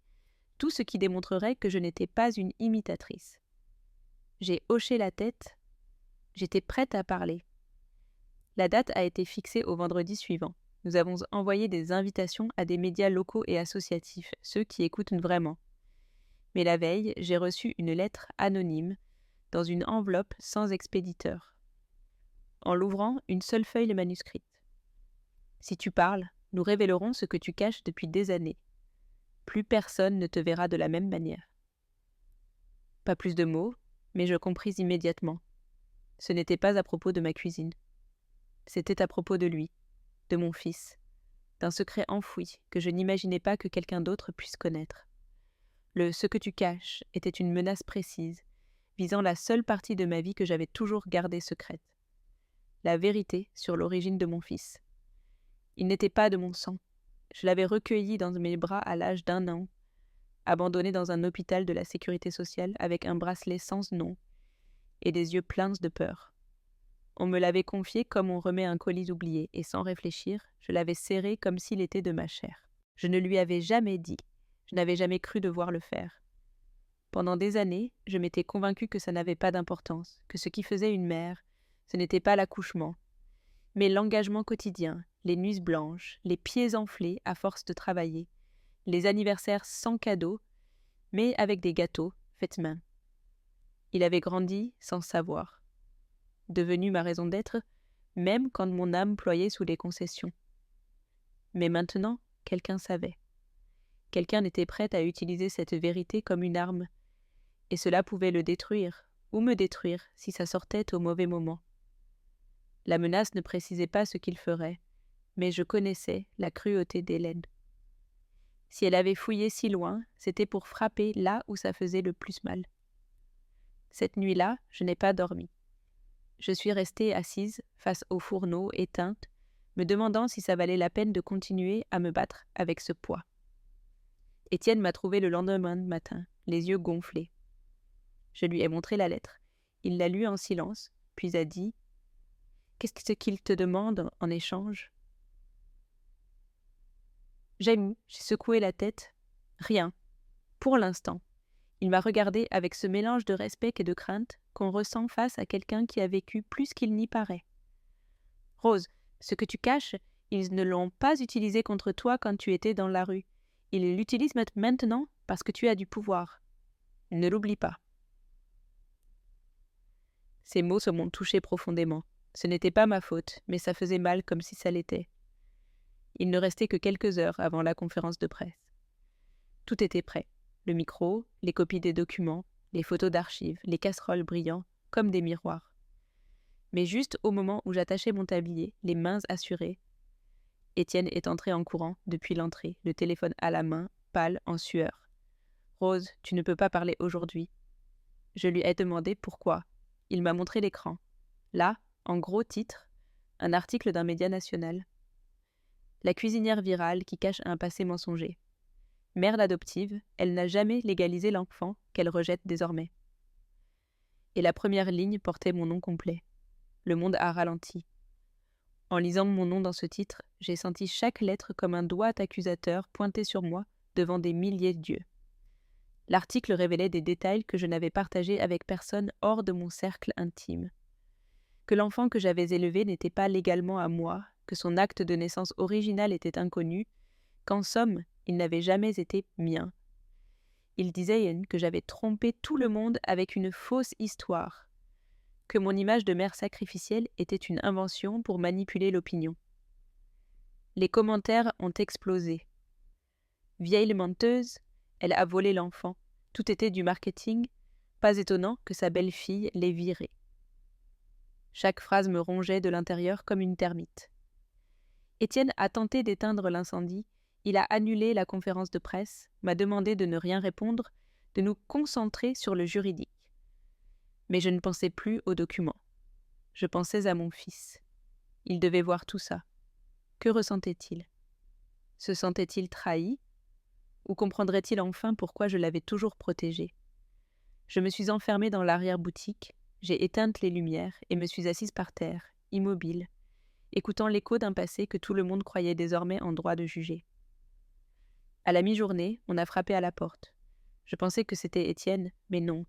tout ce qui démontrerait que je n'étais pas une imitatrice. J'ai hoché la tête. J'étais prête à parler. La date a été fixée au vendredi suivant. Nous avons envoyé des invitations à des médias locaux et associatifs, ceux qui écoutent vraiment. Mais la veille, j'ai reçu une lettre anonyme, dans une enveloppe sans expéditeur. En l'ouvrant, une seule feuille manuscrite. Si tu parles, nous révélerons ce que tu caches depuis des années. Plus personne ne te verra de la même manière. Pas plus de mots, mais je compris immédiatement. Ce n'était pas à propos de ma cuisine. C'était à propos de lui, de mon fils, d'un secret enfoui que je n'imaginais pas que quelqu'un d'autre puisse connaître. Le « ce que tu caches » était une menace précise, visant la seule partie de ma vie que j'avais toujours gardée secrète. La vérité sur l'origine de mon fils. Il n'était pas de mon sang. Je l'avais recueilli dans mes bras à l'âge d'1 an, abandonné dans un hôpital de la sécurité sociale avec un bracelet sans nom et des yeux pleins de peur. On me l'avait confié comme on remet un colis oublié, et sans réfléchir, je l'avais serré comme s'il était de ma chair. Je ne lui avais jamais dit, je n'avais jamais cru devoir le faire. Pendant des années, je m'étais convaincue que ça n'avait pas d'importance, que ce qui faisait une mère, ce n'était pas l'accouchement, mais l'engagement quotidien, les nuits blanches, les pieds enflés à force de travailler, les anniversaires sans cadeaux, mais avec des gâteaux faits main. Il avait grandi sans savoir, devenu ma raison d'être, même quand mon âme ployait sous les concessions. Mais maintenant, quelqu'un savait. Quelqu'un était prêt à utiliser cette vérité comme une arme, et cela pouvait le détruire, ou me détruire, si ça sortait au mauvais moment. La menace ne précisait pas ce qu'il ferait, mais je connaissais la cruauté d'Hélène. Si elle avait fouillé si loin, c'était pour frapper là où ça faisait le plus mal. Cette nuit-là, je n'ai pas dormi. Je suis restée assise face au fourneau éteinte, me demandant si ça valait la peine de continuer à me battre avec ce poids. Étienne m'a trouvé le lendemain matin, les yeux gonflés. Je lui ai montré la lettre. Il l'a lue en silence, puis a dit « Qu'est-ce qu'il te demande en échange ?» J'ai secoué la tête. Rien. Pour l'instant. Il m'a regardé avec ce mélange de respect et de crainte qu'on ressent face à quelqu'un qui a vécu plus qu'il n'y paraît. « Rose, ce que tu caches, ils ne l'ont pas utilisé contre toi quand tu étais dans la rue. Ils l'utilisent maintenant parce que tu as du pouvoir. Ne l'oublie pas. » Ces mots se m'ont touché profondément. Ce n'était pas ma faute, mais ça faisait mal comme si ça l'était. Il ne restait que quelques heures avant la conférence de presse. Tout était prêt. Le micro, les copies des documents, les photos d'archives, les casseroles brillants, comme des miroirs. Mais juste au moment où j'attachais mon tablier, les mains assurées, Étienne est entré en courant depuis l'entrée, le téléphone à la main, pâle, en sueur. « Rose, tu ne peux pas parler aujourd'hui. » Je lui ai demandé pourquoi. Il m'a montré l'écran. Là, en gros titre, un article d'un média national. La cuisinière virale qui cache un passé mensonger. Mère adoptive, elle n'a jamais légalisé l'enfant qu'elle rejette désormais. Et la première ligne portait mon nom complet. Le monde a ralenti. En lisant mon nom dans ce titre, j'ai senti chaque lettre comme un doigt accusateur pointé sur moi devant des milliers d'yeux. L'article révélait des détails que je n'avais partagés avec personne hors de mon cercle intime. Que l'enfant que j'avais élevé n'était pas légalement à moi, que son acte de naissance original était inconnu, qu'en somme, il n'avait jamais été mien. Ils disaient que j'avais trompé tout le monde avec une fausse histoire, que mon image de mère sacrificielle était une invention pour manipuler l'opinion. Les commentaires ont explosé. Vieille menteuse, elle a volé l'enfant. Tout était du marketing. Pas étonnant que sa belle-fille l'ait virée. Chaque phrase me rongeait de l'intérieur comme une termite. Étienne a tenté d'éteindre l'incendie. Il a annulé la conférence de presse, m'a demandé de ne rien répondre, de nous concentrer sur le juridique. Mais je ne pensais plus aux documents. Je pensais à mon fils. Il devait voir tout ça. Que ressentait-il? Se sentait-il trahi? Ou comprendrait-il enfin pourquoi je l'avais toujours protégé? Je me suis enfermée dans l'arrière-boutique, j'ai éteint les lumières et me suis assise par terre, immobile, écoutant l'écho d'un passé que tout le monde croyait désormais en droit de juger. À la mi-journée, on a frappé à la porte. Je pensais que c'était Étienne, mais non.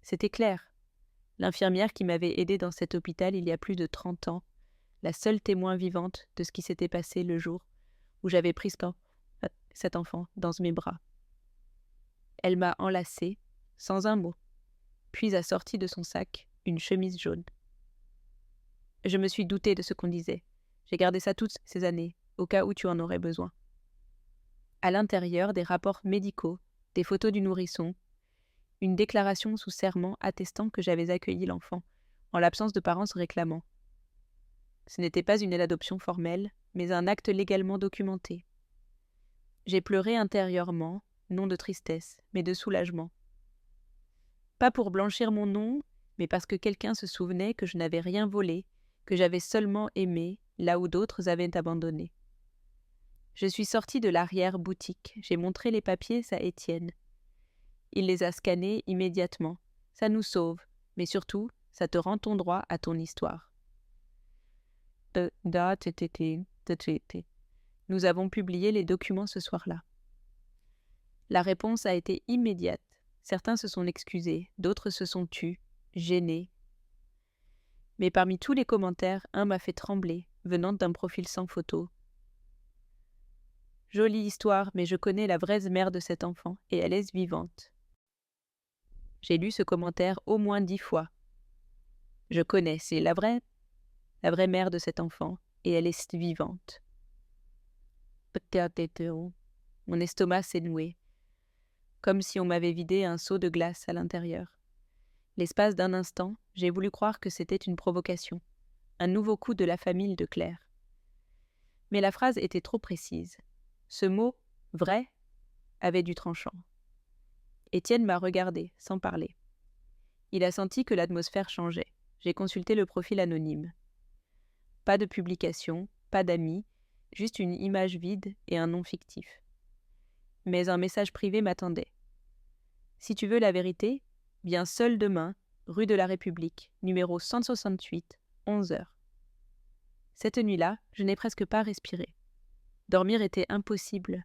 C'était Claire, l'infirmière qui m'avait aidée dans cet hôpital il y a plus de 30 ans, la seule témoin vivante de ce qui s'était passé le jour où j'avais pris cet enfant dans mes bras. Elle m'a enlacée, sans un mot, puis a sorti de son sac une chemise jaune. Je me suis doutée de ce qu'on disait. J'ai gardé ça toutes ces années, au cas où tu en aurais besoin. À l'intérieur, des rapports médicaux, des photos du nourrisson, une déclaration sous serment attestant que j'avais accueilli l'enfant, en l'absence de parents se réclamant. Ce n'était pas une adoption formelle, mais un acte légalement documenté. J'ai pleuré intérieurement, non de tristesse, mais de soulagement. Pas pour blanchir mon nom, mais parce que quelqu'un se souvenait que je n'avais rien volé, que j'avais seulement aimé, là où d'autres avaient abandonné. Je suis sortie de l'arrière-boutique, j'ai montré les papiers à Étienne. Il les a scannés immédiatement. Ça nous sauve, mais surtout, ça te rend ton droit à ton histoire. Nous avons publié les documents ce soir-là. La réponse a été immédiate. Certains se sont excusés, d'autres se sont tus, gênés. Mais parmi tous les commentaires, un m'a fait trembler, venant d'un profil sans photo. Jolie histoire, mais je connais la vraie mère de cet enfant, et elle est vivante. J'ai lu ce commentaire au moins 10 fois. Je connais, c'est la vraie mère de cet enfant, et elle est vivante. Mon estomac s'est noué, comme si on m'avait vidé un seau de glace à l'intérieur. L'espace d'un instant, j'ai voulu croire que c'était une provocation, un nouveau coup de la famille de Claire. Mais la phrase était trop précise. Ce mot « vrai » avait du tranchant. Étienne m'a regardé, sans parler. Il a senti que l'atmosphère changeait. J'ai consulté le profil anonyme. Pas de publication, pas d'amis, juste une image vide et un nom fictif. Mais un message privé m'attendait. Si tu veux la vérité, viens seul demain, rue de la République, numéro 168, 11h. Cette nuit-là, je n'ai presque pas respiré. Dormir était impossible.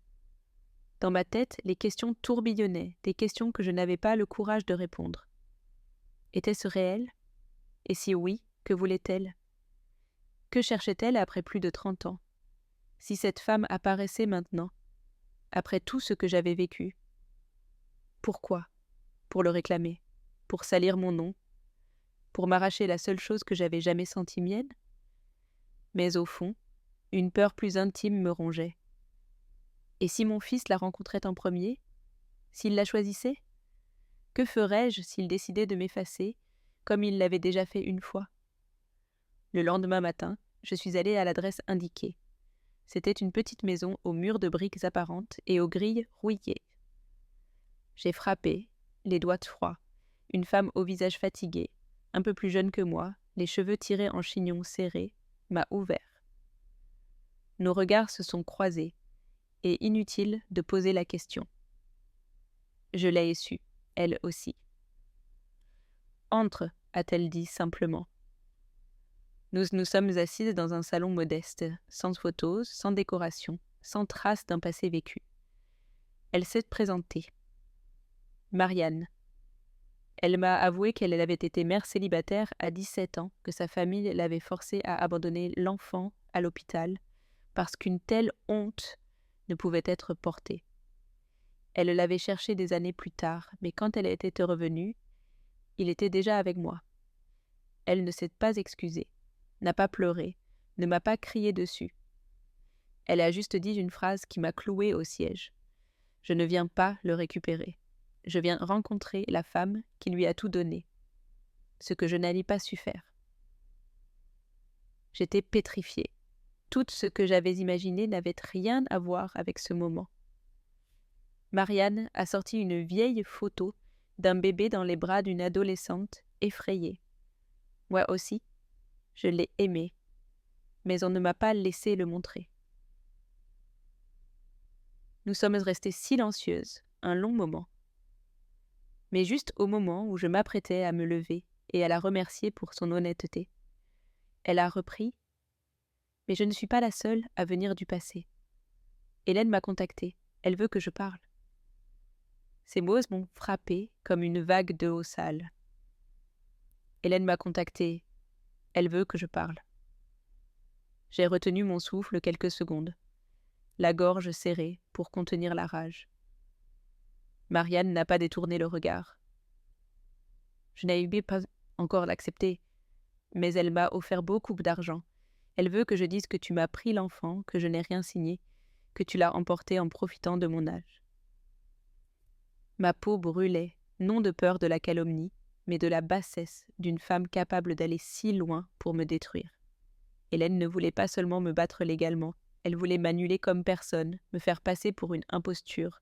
Dans ma tête, les questions tourbillonnaient, des questions que je n'avais pas le courage de répondre. Était-ce réel? Et si oui, que voulait-elle? Que cherchait-elle après plus de 30 ans? Si cette femme apparaissait maintenant, après tout ce que j'avais vécu? Pourquoi? Pour le réclamer? Pour salir mon nom? Pour m'arracher la seule chose que j'avais jamais sentie mienne? Mais au fond, une peur plus intime me rongeait. Et si mon fils la rencontrait en premier? S'il la choisissait? Que ferais-je s'il décidait de m'effacer, comme il l'avait déjà fait une fois? Le lendemain matin, je suis allée à l'adresse indiquée. C'était une petite maison aux murs de briques apparentes et aux grilles rouillées. J'ai frappé, les doigts froids, une femme au visage fatigué, un peu plus jeune que moi, les cheveux tirés en chignon serré, m'a ouvert. Nos regards se sont croisés, et inutile de poser la question. Je l'ai su, elle aussi. « Entre », a-t-elle dit simplement. Nous nous sommes assises dans un salon modeste, sans photos, sans décoration, sans trace d'un passé vécu. Elle s'est présentée. Marianne. Elle m'a avoué qu'elle avait été mère célibataire à 17 ans, que sa famille l'avait forcée à abandonner l'enfant à l'hôpital, parce qu'une telle honte ne pouvait être portée. Elle l'avait cherché des années plus tard, mais quand elle était revenue, il était déjà avec moi. Elle ne s'est pas excusée, n'a pas pleuré, ne m'a pas crié dessus. Elle a juste dit une phrase qui m'a clouée au siège. Je ne viens pas le récupérer. Je viens rencontrer la femme qui lui a tout donné, ce que je n'allais pas su faire. J'étais pétrifiée. Tout ce que j'avais imaginé n'avait rien à voir avec ce moment. Marianne a sorti une vieille photo d'un bébé dans les bras d'une adolescente effrayée. Moi aussi, je l'ai aimé, mais on ne m'a pas laissé le montrer. Nous sommes restées silencieuses un long moment. Mais juste au moment où je m'apprêtais à me lever et à la remercier pour son honnêteté, elle a repris « Mais je ne suis pas la seule à venir du passé. Hélène m'a contactée, elle veut que je parle. » Ces mots m'ont frappée comme une vague d'eau sale. Hélène m'a contactée, elle veut que je parle. J'ai retenu mon souffle quelques secondes, la gorge serrée pour contenir la rage. Marianne n'a pas détourné le regard. Je n'avais pas encore l'accepter, mais elle m'a offert beaucoup d'argent. Elle veut que je dise que tu m'as pris l'enfant, que je n'ai rien signé, que tu l'as emporté en profitant de mon âge. Ma peau brûlait, non de peur de la calomnie, mais de la bassesse d'une femme capable d'aller si loin pour me détruire. Hélène ne voulait pas seulement me battre légalement, elle voulait m'annuler comme personne, me faire passer pour une imposture,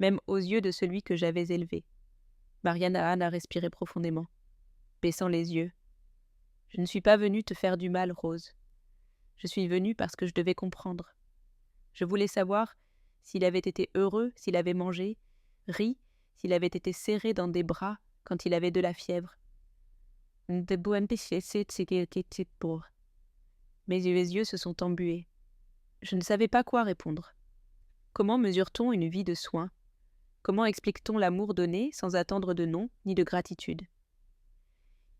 même aux yeux de celui que j'avais élevé. Marianne a respiré profondément, baissant les yeux. « Je ne suis pas venue te faire du mal, Rose. Je suis venue parce que je devais comprendre. Je voulais savoir s'il avait été heureux, s'il avait mangé, ri, s'il avait été serré dans des bras quand il avait de la fièvre. Mes yeux se sont embués. Je ne savais pas quoi répondre. Comment mesure-t-on une vie de soins? Comment explique-t-on l'amour donné sans attendre de nom ni de gratitude?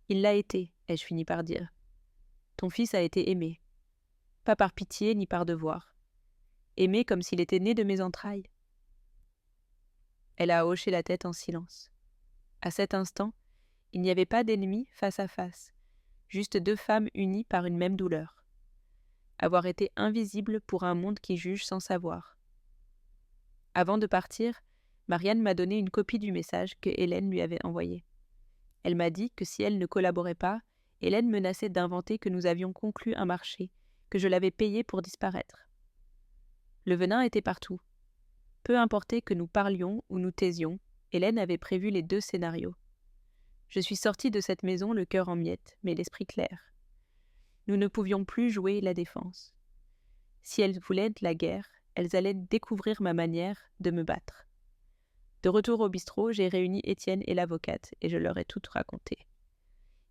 Il l'a été, ai-je fini par dire. Ton fils a été aimé. Pas par pitié ni par devoir. Aimé comme s'il était né de mes entrailles. Elle a hoché la tête en silence. À cet instant, il n'y avait pas d'ennemis face à face, juste deux femmes unies par une même douleur. Avoir été invisible pour un monde qui juge sans savoir. Avant de partir, Marianne m'a donné une copie du message que Hélène lui avait envoyé. Elle m'a dit que si elle ne collaborait pas, Hélène menaçait d'inventer que nous avions conclu un marché, que je l'avais payé pour disparaître. Le venin était partout. Peu importait que nous parlions ou nous taisions, Hélène avait prévu les deux scénarios. Je suis sortie de cette maison le cœur en miettes, mais l'esprit clair. Nous ne pouvions plus jouer la défense. Si elles voulaient de la guerre, elles allaient découvrir ma manière de me battre. De retour au bistrot, j'ai réuni Étienne et l'avocate et je leur ai tout raconté.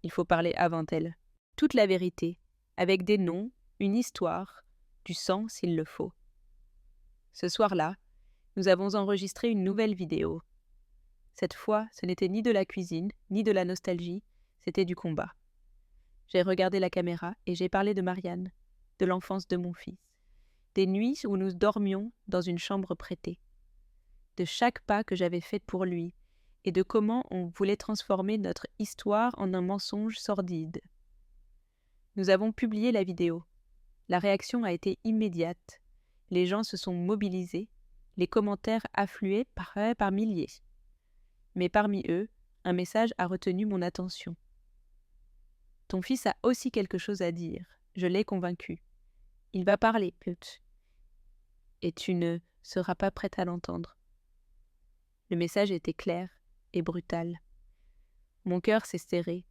Il faut parler avant elle. Toute la vérité, avec des noms, une histoire, du sang s'il le faut. Ce soir-là, nous avons enregistré une nouvelle vidéo. Cette fois, ce n'était ni de la cuisine, ni de la nostalgie, c'était du combat. J'ai regardé la caméra et j'ai parlé de Marianne, de l'enfance de mon fils, des nuits où nous dormions dans une chambre prêtée, de chaque pas que j'avais fait pour lui et de comment on voulait transformer notre histoire en un mensonge sordide. Nous avons publié la vidéo. La réaction a été immédiate. Les gens se sont mobilisés, les commentaires affluaient par milliers. Mais parmi eux, un message a retenu mon attention. « Ton fils a aussi quelque chose à dire, je l'ai convaincu. Il va parler, pute. Et tu ne seras pas prête à l'entendre. » Le message était clair et brutal. Mon cœur s'est serré,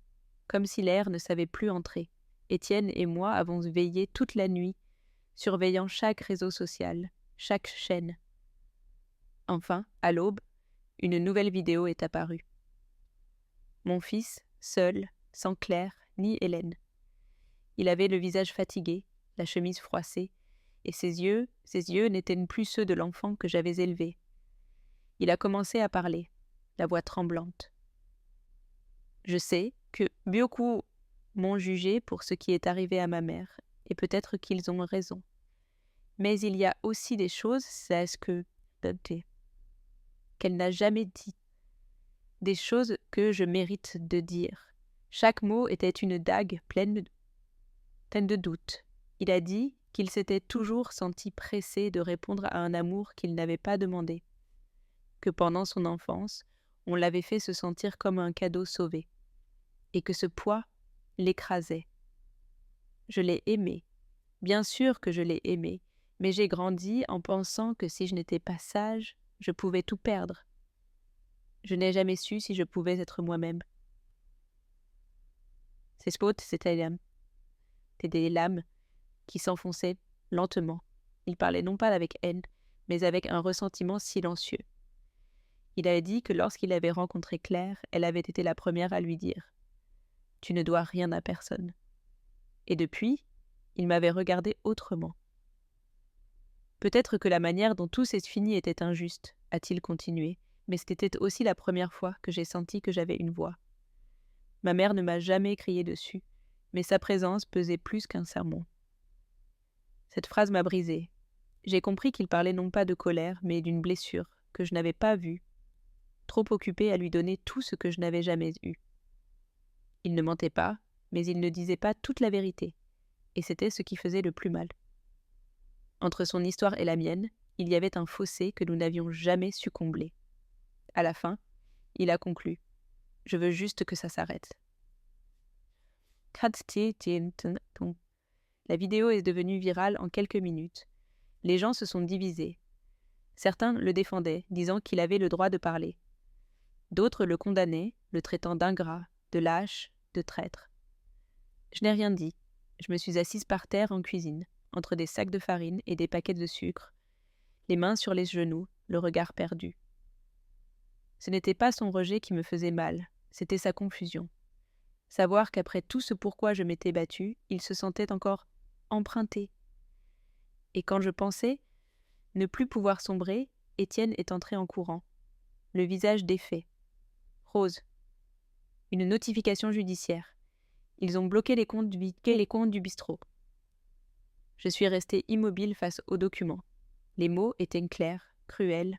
comme si l'air ne savait plus entrer. Étienne et moi avons veillé toute la nuit, surveillant chaque réseau social, chaque chaîne. Enfin, à l'aube, une nouvelle vidéo est apparue. Mon fils, seul, sans Claire ni Hélène. Il avait le visage fatigué, la chemise froissée, et ses yeux n'étaient plus ceux de l'enfant que j'avais élevé. Il a commencé à parler, la voix tremblante. Je sais que beaucoup m'ont jugé pour ce qui est arrivé à ma mère, et peut-être qu'ils ont raison. Mais il y a aussi des choses, c'est ce que qu'elle n'a jamais dit, des choses que je mérite de dire. Chaque mot était une dague pleine de doutes. Il a dit qu'il s'était toujours senti pressé de répondre à un amour qu'il n'avait pas demandé, que pendant son enfance, on l'avait fait se sentir comme un cadeau sauvé, et que ce poids l'écrasait. Je l'ai aimé, bien sûr que je l'ai aimé, mais j'ai grandi en pensant que si je n'étais pas sage, je pouvais tout perdre. Je n'ai jamais su si je pouvais être moi-même. Ses spots, c'était des lames qui s'enfonçaient lentement. Il parlait non pas avec haine, mais avec un ressentiment silencieux. Il avait dit que lorsqu'il avait rencontré Claire, elle avait été la première à lui dire « Tu ne dois rien à personne ». Et depuis, il m'avait regardé autrement. Peut-être que la manière dont tout s'est fini était injuste, a-t-il continué, mais c'était aussi la première fois que j'ai senti que j'avais une voix. Ma mère ne m'a jamais crié dessus, mais sa présence pesait plus qu'un sermon. Cette phrase m'a brisée. J'ai compris qu'il parlait non pas de colère, mais d'une blessure que je n'avais pas vue, trop occupé à lui donner tout ce que je n'avais jamais eu. Il ne mentait pas, mais il ne disait pas toute la vérité, et c'était ce qui faisait le plus mal. Entre son histoire et la mienne, il y avait un fossé que nous n'avions jamais su combler. À la fin, il a conclu « Je veux juste que ça s'arrête ». La vidéo est devenue virale en quelques minutes. Les gens se sont divisés. Certains le défendaient, disant qu'il avait le droit de parler. D'autres le condamnaient, le traitant d'ingrat, de lâche, de traître. Je n'ai rien dit. Je me suis assise par terre en cuisine, entre des sacs de farine et des paquets de sucre, les mains sur les genoux, le regard perdu. Ce n'était pas son rejet qui me faisait mal, c'était sa confusion. Savoir qu'après tout ce pourquoi je m'étais battue, il se sentait encore emprunté. Et quand je pensais ne plus pouvoir sombrer, Étienne est entré en courant, le visage défait. Rose. Une notification judiciaire. Ils ont bloqué les comptes du bistrot. Je suis restée immobile face aux documents. Les mots étaient clairs, cruels,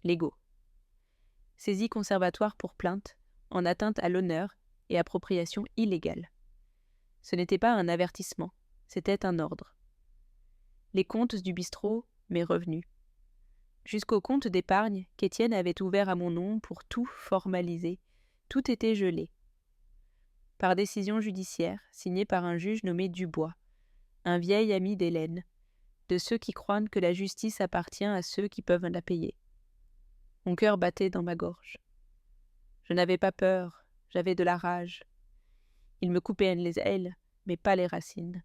légaux. Saisie conservatoire pour plainte, en atteinte à l'honneur et appropriation illégale. Ce n'était pas un avertissement, c'était un ordre. Les comptes du bistrot, mes revenus. Jusqu'au compte d'épargne qu'Étienne avait ouvert à mon nom pour tout formaliser, tout était gelé. Par décision judiciaire, signée par un juge nommé Dubois, un vieil ami d'Hélène, de ceux qui croient que la justice appartient à ceux qui peuvent la payer. Mon cœur battait dans ma gorge. Je n'avais pas peur, j'avais de la rage. Il me coupait les ailes, mais pas les racines.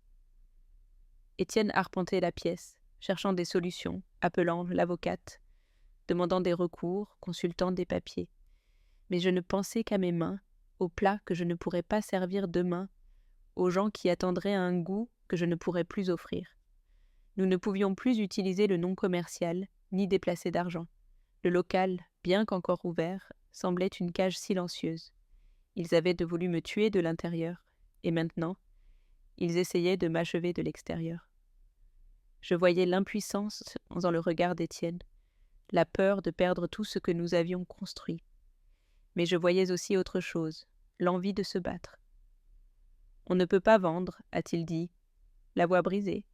Étienne arpentait la pièce, cherchant des solutions, appelant l'avocate, demandant des recours, consultant des papiers. Mais je ne pensais qu'à mes mains, aux plats que je ne pourrais pas servir demain, aux gens qui attendraient un goût que je ne pourrais plus offrir. Nous ne pouvions plus utiliser le nom commercial, ni déplacer d'argent. Le local, bien qu'encore ouvert, semblait une cage silencieuse. Ils avaient voulu me tuer de l'intérieur, et maintenant, ils essayaient de m'achever de l'extérieur. Je voyais l'impuissance dans le regard d'Étienne, la peur de perdre tout ce que nous avions construit. Mais je voyais aussi autre chose, l'envie de se battre. On ne peut pas vendre, a-t-il dit, la voix brisée.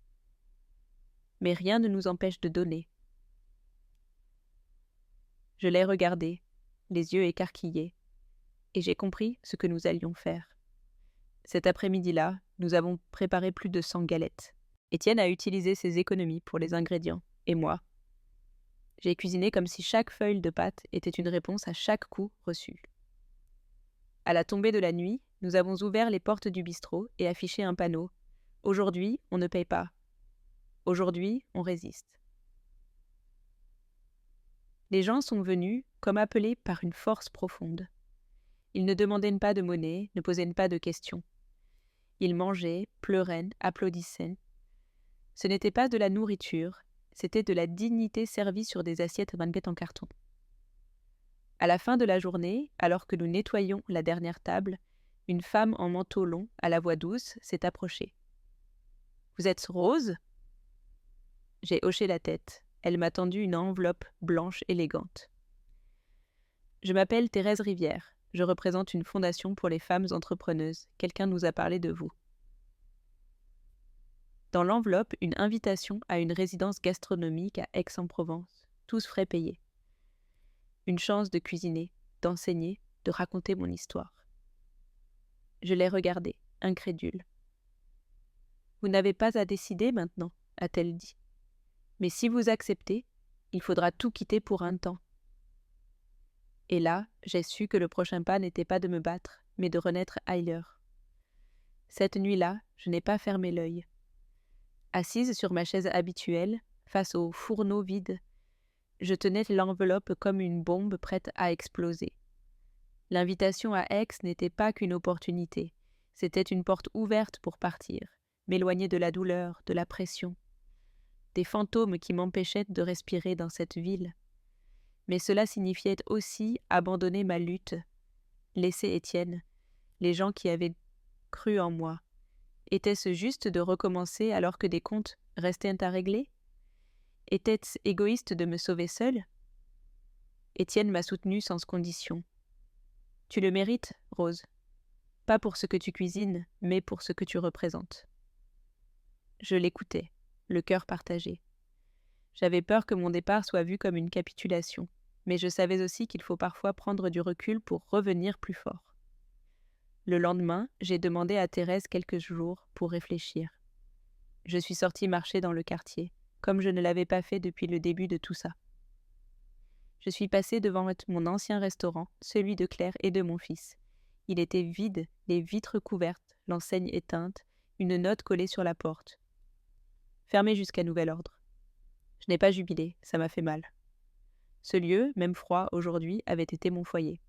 Mais rien ne nous empêche de donner. Je l'ai regardé, les yeux écarquillés, et j'ai compris ce que nous allions faire. Cet après-midi-là, nous avons préparé plus de 100 galettes. Étienne a utilisé ses économies pour les ingrédients, et moi, j'ai cuisiné comme si chaque feuille de pâte était une réponse à chaque coup reçu. À la tombée de la nuit, nous avons ouvert les portes du bistrot et affiché un panneau. Aujourd'hui, on ne paye pas. Aujourd'hui, on résiste. Les gens sont venus comme appelés par une force profonde. Ils ne demandaient pas de monnaie, ne posaient pas de questions. Ils mangeaient, pleuraient, applaudissaient. Ce n'était pas de la nourriture, c'était de la dignité servie sur des assiettes en carton. À la fin de la journée, alors que nous nettoyions la dernière table, une femme en manteau long, à la voix douce, s'est approchée. « Vous êtes Rose » J'ai hoché la tête. Elle m'a tendu une enveloppe blanche élégante. Je m'appelle Thérèse Rivière. Je représente une fondation pour les femmes entrepreneuses. Quelqu'un nous a parlé de vous. Dans l'enveloppe, une invitation à une résidence gastronomique à Aix-en-Provence, tous frais payés. Une chance de cuisiner, d'enseigner, de raconter mon histoire. Je l'ai regardée, incrédule. « Vous n'avez pas à décider maintenant, a-t-elle dit. Mais si vous acceptez, il faudra tout quitter pour un temps. » Et là, j'ai su que le prochain pas n'était pas de me battre, mais de renaître ailleurs. Cette nuit-là, je n'ai pas fermé l'œil. Assise sur ma chaise habituelle, face au fourneau vide, je tenais l'enveloppe comme une bombe prête à exploser. L'invitation à Aix n'était pas qu'une opportunité, c'était une porte ouverte pour partir, m'éloigner de la douleur, de la pression, des fantômes qui m'empêchaient de respirer dans cette ville. Mais cela signifiait aussi abandonner ma lutte, laisser Étienne, les gens qui avaient cru en moi. Était-ce juste de recommencer alors que des comptes restaient à régler? Était-ce égoïste de me sauver seule? Étienne m'a soutenue sans condition. « Tu le mérites, Rose. Pas pour ce que tu cuisines, mais pour ce que tu représentes. » Je l'écoutais, le cœur partagé. J'avais peur que mon départ soit vu comme une capitulation, mais je savais aussi qu'il faut parfois prendre du recul pour revenir plus fort. Le lendemain, j'ai demandé à Thérèse quelques jours pour réfléchir. Je suis sortie marcher dans le quartier, comme je ne l'avais pas fait depuis le début de tout ça. Je suis passée devant mon ancien restaurant, celui de Claire et de mon fils. Il était vide, les vitres couvertes, l'enseigne éteinte, une note collée sur la porte. Fermé jusqu'à nouvel ordre. Je n'ai pas jubilé, ça m'a fait mal. Ce lieu, même froid aujourd'hui, avait été mon foyer.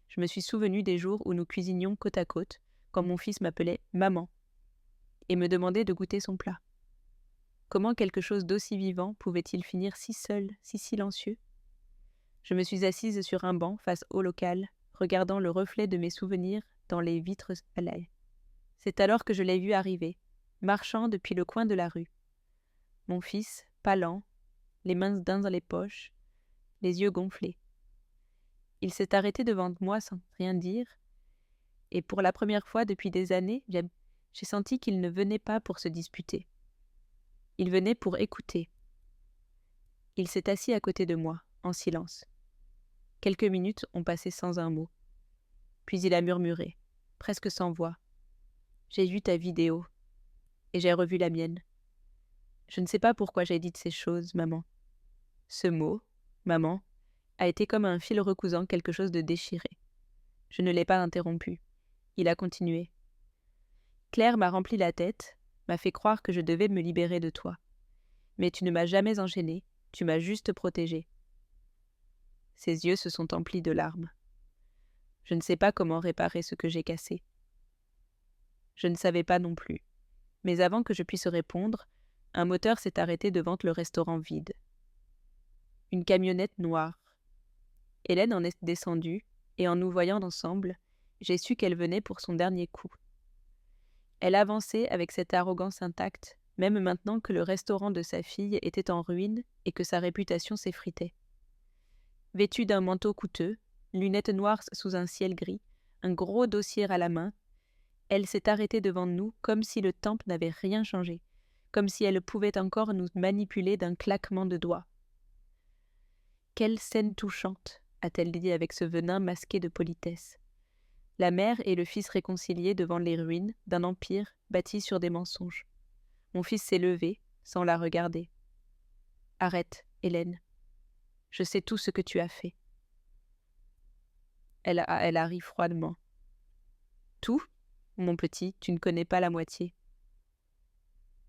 Je me suis souvenu des jours où nous cuisinions côte à côte, quand mon fils m'appelait « maman » et me demandait de goûter son plat. Comment quelque chose d'aussi vivant pouvait-il finir si seul, si silencieux? Je me suis assise sur un banc face au local, regardant le reflet de mes souvenirs dans les vitres salées. C'est alors que je l'ai vu arriver, marchant depuis le coin de la rue. Mon fils, pâlant, les mains dans les poches, les yeux gonflés. Il s'est arrêté devant moi sans rien dire, et pour la première fois depuis des années, j'ai senti qu'il ne venait pas pour se disputer. Il venait pour écouter. Il s'est assis à côté de moi, en silence. Quelques minutes ont passé sans un mot. Puis il a murmuré, presque sans voix. « J'ai vu ta vidéo, et j'ai revu la mienne. Je ne sais pas pourquoi j'ai dit ces choses, maman. » Ce mot, maman, a été comme un fil recousant quelque chose de déchiré. Je ne l'ai pas interrompu. Il a continué. « Claire m'a rempli la tête, m'a fait croire que je devais me libérer de toi. Mais tu ne m'as jamais enchaînée, tu m'as juste protégée. » Ses yeux se sont emplis de larmes. Je ne sais pas comment réparer ce que j'ai cassé. Je ne savais pas non plus. Mais avant que je puisse répondre, un moteur s'est arrêté devant le restaurant vide. Une camionnette noire. Hélène en est descendue, et en nous voyant ensemble, j'ai su qu'elle venait pour son dernier coup. Elle avançait avec cette arrogance intacte, même maintenant que le restaurant de sa fille était en ruine et que sa réputation s'effritait. Vêtue d'un manteau coûteux, lunettes noires sous un ciel gris, un gros dossier à la main, elle s'est arrêtée devant nous comme si le temple n'avait rien changé, comme si elle pouvait encore nous manipuler d'un claquement de doigts. « Quelle scène touchante !» a-t-elle dit avec ce venin masqué de politesse. La mère et le fils réconciliés devant les ruines d'un empire bâti sur des mensonges. Mon fils s'est levé, sans la regarder. « Arrête, Hélène. Je sais tout ce que tu as fait. » Elle a ri froidement. « Tout, mon petit, tu ne connais pas la moitié. »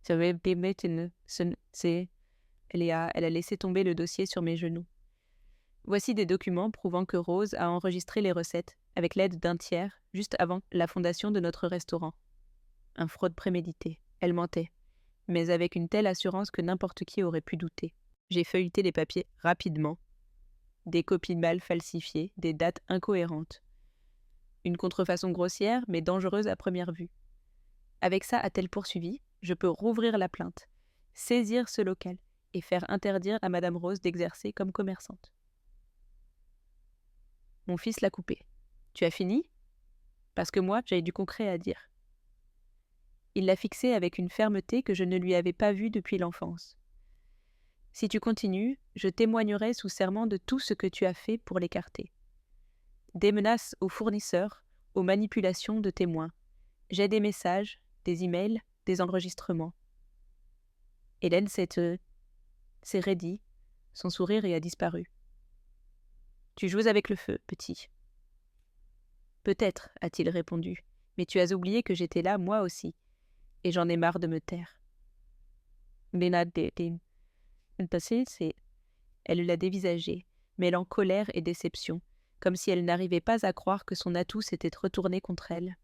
Elle a laissé tomber le dossier sur mes genoux. Voici des documents prouvant que Rose a enregistré les recettes avec l'aide d'un tiers juste avant la fondation de notre restaurant. Un fraude prémédité. Elle mentait, mais avec une telle assurance que n'importe qui aurait pu douter. J'ai feuilleté les papiers rapidement. Des copies mal falsifiées, des dates incohérentes. Une contrefaçon grossière, mais dangereuse à première vue. Avec ça, a-t-elle poursuivi, je peux rouvrir la plainte, saisir ce local, et faire interdire à Madame Rose d'exercer comme commerçante. Mon fils l'a coupé. « Tu as fini ? Parce que moi, j'ai du concret à dire. » Il l'a fixé avec une fermeté que je ne lui avais pas vue depuis l'enfance. « Si tu continues, je témoignerai sous serment de tout ce que tu as fait pour l'écarter. Des menaces aux fournisseurs, aux manipulations de témoins. J'ai des messages, des emails, des enregistrements. » Hélène s'est raidie, son sourire y a disparu. « Tu joues avec le feu, petit. » « Peut-être, a-t-il répondu, mais tu as oublié que j'étais là, moi aussi, et j'en ai marre de me taire. » Elle l'a dévisagé, mêlant colère et déception, comme si elle n'arrivait pas à croire que son atout s'était retourné contre elle.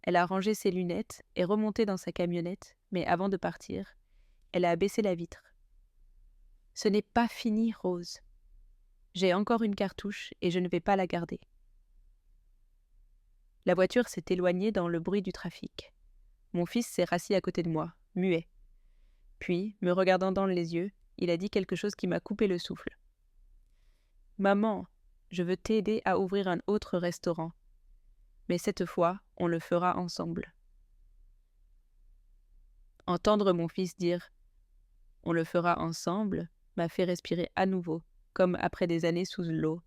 Elle a rangé ses lunettes et remonté dans sa camionnette, mais avant de partir, elle a abaissé la vitre. « Ce n'est pas fini, Rose. J'ai encore une cartouche et je ne vais pas la garder. » La voiture s'est éloignée dans le bruit du trafic. Mon fils s'est rassis à côté de moi, muet. Puis, me regardant dans les yeux, il a dit quelque chose qui m'a coupé le souffle. « Maman, je veux t'aider à ouvrir un autre restaurant. Mais cette fois, on le fera ensemble. » Entendre mon fils dire « on le fera ensemble » m'a fait respirer à nouveau, comme après des années sous l'eau.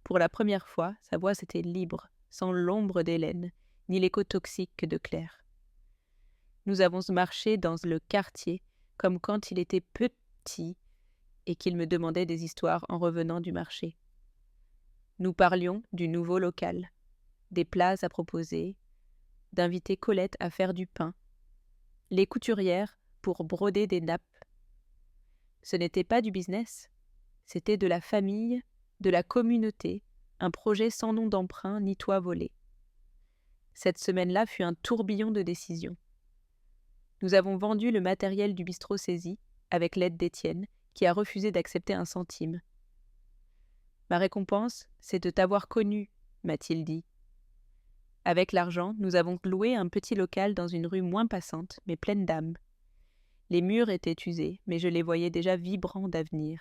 Pour la première fois, sa voix était libre, sans l'ombre d'Hélène, ni l'écho toxique de Claire. Nous avons marché dans le quartier comme quand il était petit et qu'il me demandait des histoires en revenant du marché. Nous parlions du nouveau local, des plats à proposer, d'inviter Colette à faire du pain, les couturières pour broder des nappes. Ce n'était pas du business, c'était de la famille, de la communauté, un projet sans nom d'emprunt ni toit volé. Cette semaine-là fut un tourbillon de décisions. Nous avons vendu le matériel du bistrot saisi, avec l'aide d'Étienne, qui a refusé d'accepter un centime. « Ma récompense, c'est de t'avoir connu, » m'a-t-il dit. Avec l'argent, nous avons loué un petit local dans une rue moins passante, mais pleine d'âme. Les murs étaient usés, mais je les voyais déjà vibrants d'avenir.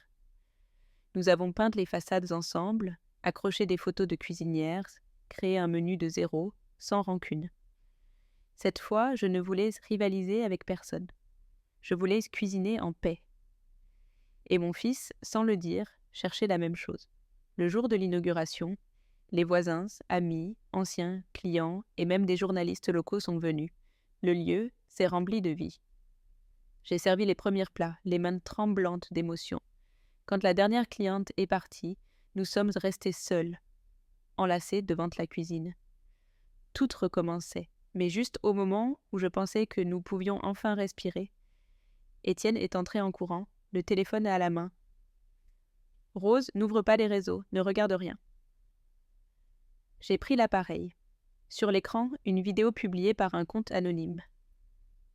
Nous avons peint les façades ensemble, accroché des photos de cuisinières, créé un menu de zéro, sans rancune. Cette fois, je ne voulais rivaliser avec personne. Je voulais cuisiner en paix. Et mon fils, sans le dire, cherchait la même chose. Le jour de l'inauguration, les voisins, amis, anciens, clients et même des journalistes locaux sont venus. Le lieu s'est rempli de vie. J'ai servi les premiers plats, les mains tremblantes d'émotion. Quand la dernière cliente est partie, nous sommes restés seuls, enlacés devant la cuisine. Tout recommençait, mais juste au moment où je pensais que nous pouvions enfin respirer. Étienne est entré en courant, le téléphone à la main. « Rose, n'ouvre pas les réseaux, ne regarde rien. » J'ai pris l'appareil. Sur l'écran, une vidéo publiée par un compte anonyme.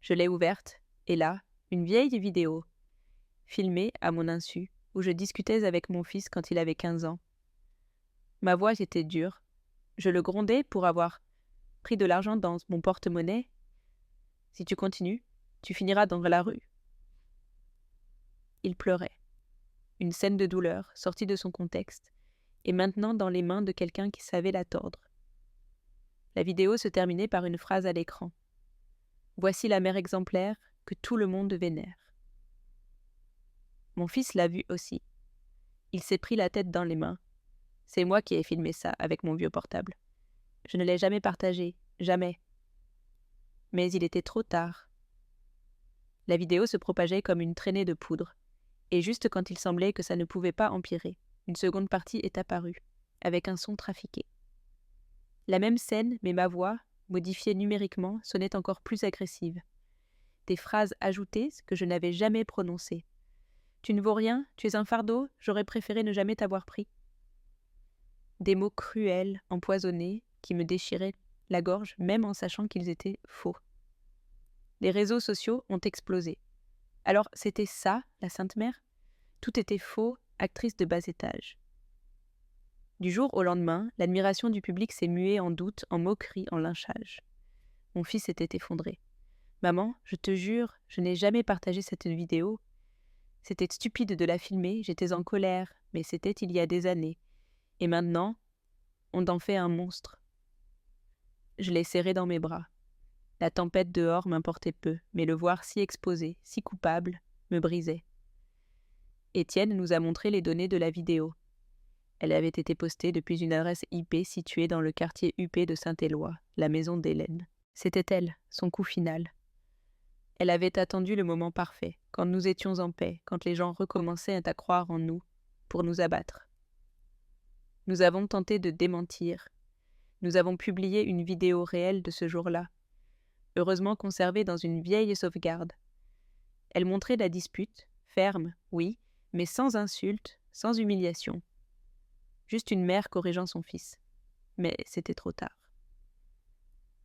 Je l'ai ouverte, et là, une vieille vidéo, filmée à mon insu, où je discutais avec mon fils quand il avait 15 ans. Ma voix était dure. Je le grondais pour avoir pris de l'argent dans mon porte-monnaie. « Si tu continues, tu finiras dans la rue. » Il pleurait. Une scène de douleur, sortie de son contexte, et maintenant dans les mains de quelqu'un qui savait la tordre. La vidéo se terminait par une phrase à l'écran. « Voici la mère exemplaire que tout le monde vénère. » Mon fils l'a vu aussi. Il s'est pris la tête dans les mains. C'est moi qui ai filmé ça avec mon vieux portable. Je ne l'ai jamais partagé, jamais. Mais il était trop tard. La vidéo se propageait comme une traînée de poudre, et juste quand il semblait que ça ne pouvait pas empirer, une seconde partie est apparue, avec un son trafiqué. La même scène, mais ma voix, modifiée numériquement, sonnait encore plus agressive. Des phrases ajoutées que je n'avais jamais prononcées. « Tu ne vaux rien, tu es un fardeau, j'aurais préféré ne jamais t'avoir pris. » Des mots cruels, empoisonnés, qui me déchiraient la gorge, même en sachant qu'ils étaient faux. Les réseaux sociaux ont explosé. Alors, c'était ça, la Sainte Mère ? Tout était faux, actrice de bas étage. Du jour au lendemain, l'admiration du public s'est muée en doute, en moquerie, en lynchage. Mon fils était effondré. « Maman, je te jure, je n'ai jamais partagé cette vidéo. C'était stupide de la filmer, j'étais en colère, mais c'était il y a des années. Et maintenant, on en fait un monstre. Je l'ai serré dans mes bras. La tempête dehors m'importait peu, mais le voir si exposé, si coupable, me brisait. Étienne nous a montré les données de la vidéo. Elle avait été postée depuis une adresse IP située dans le quartier UP de Saint-Éloi, la maison d'Hélène. C'était elle, son coup final. Elle avait attendu le moment parfait, quand nous étions en paix, quand les gens recommençaient à croire en nous, pour nous abattre. Nous avons tenté de démentir. Nous avons publié une vidéo réelle de ce jour-là, heureusement conservée dans une vieille sauvegarde. Elle montrait la dispute, ferme, oui, mais sans insulte, sans humiliation. Juste une mère corrigeant son fils. Mais c'était trop tard.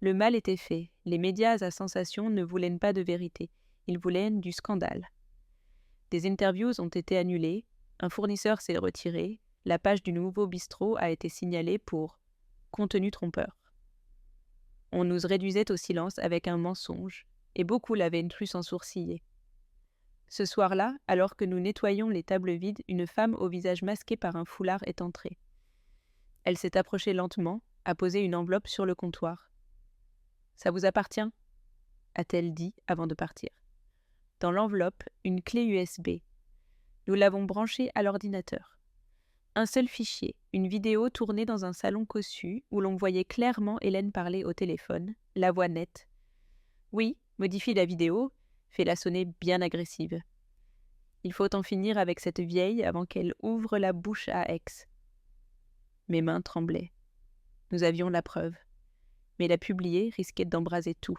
Le mal était fait, les médias à sensation ne voulaient pas de vérité, ils voulaient du scandale. Des interviews ont été annulées, un fournisseur s'est retiré, la page du nouveau bistrot a été signalée pour contenu trompeur. On nous réduisait au silence avec un mensonge, et beaucoup l'avaient cru sans sourciller. Ce soir-là, alors que nous nettoyions les tables vides, une femme au visage masqué par un foulard est entrée. Elle s'est approchée lentement, a posé une enveloppe sur le comptoir. « Ça vous appartient » a-t-elle dit avant de partir. Dans l'enveloppe, une clé USB. Nous l'avons branchée à l'ordinateur. Un seul fichier, une vidéo tournée dans un salon cossu où l'on voyait clairement Hélène parler au téléphone, la voix nette. Oui, modifie la vidéo, fais-la sonner bien agressive. Il faut en finir avec cette vieille avant qu'elle ouvre la bouche à Aix. Mes mains tremblaient. Nous avions la preuve. Mais la publier risquait d'embraser tout.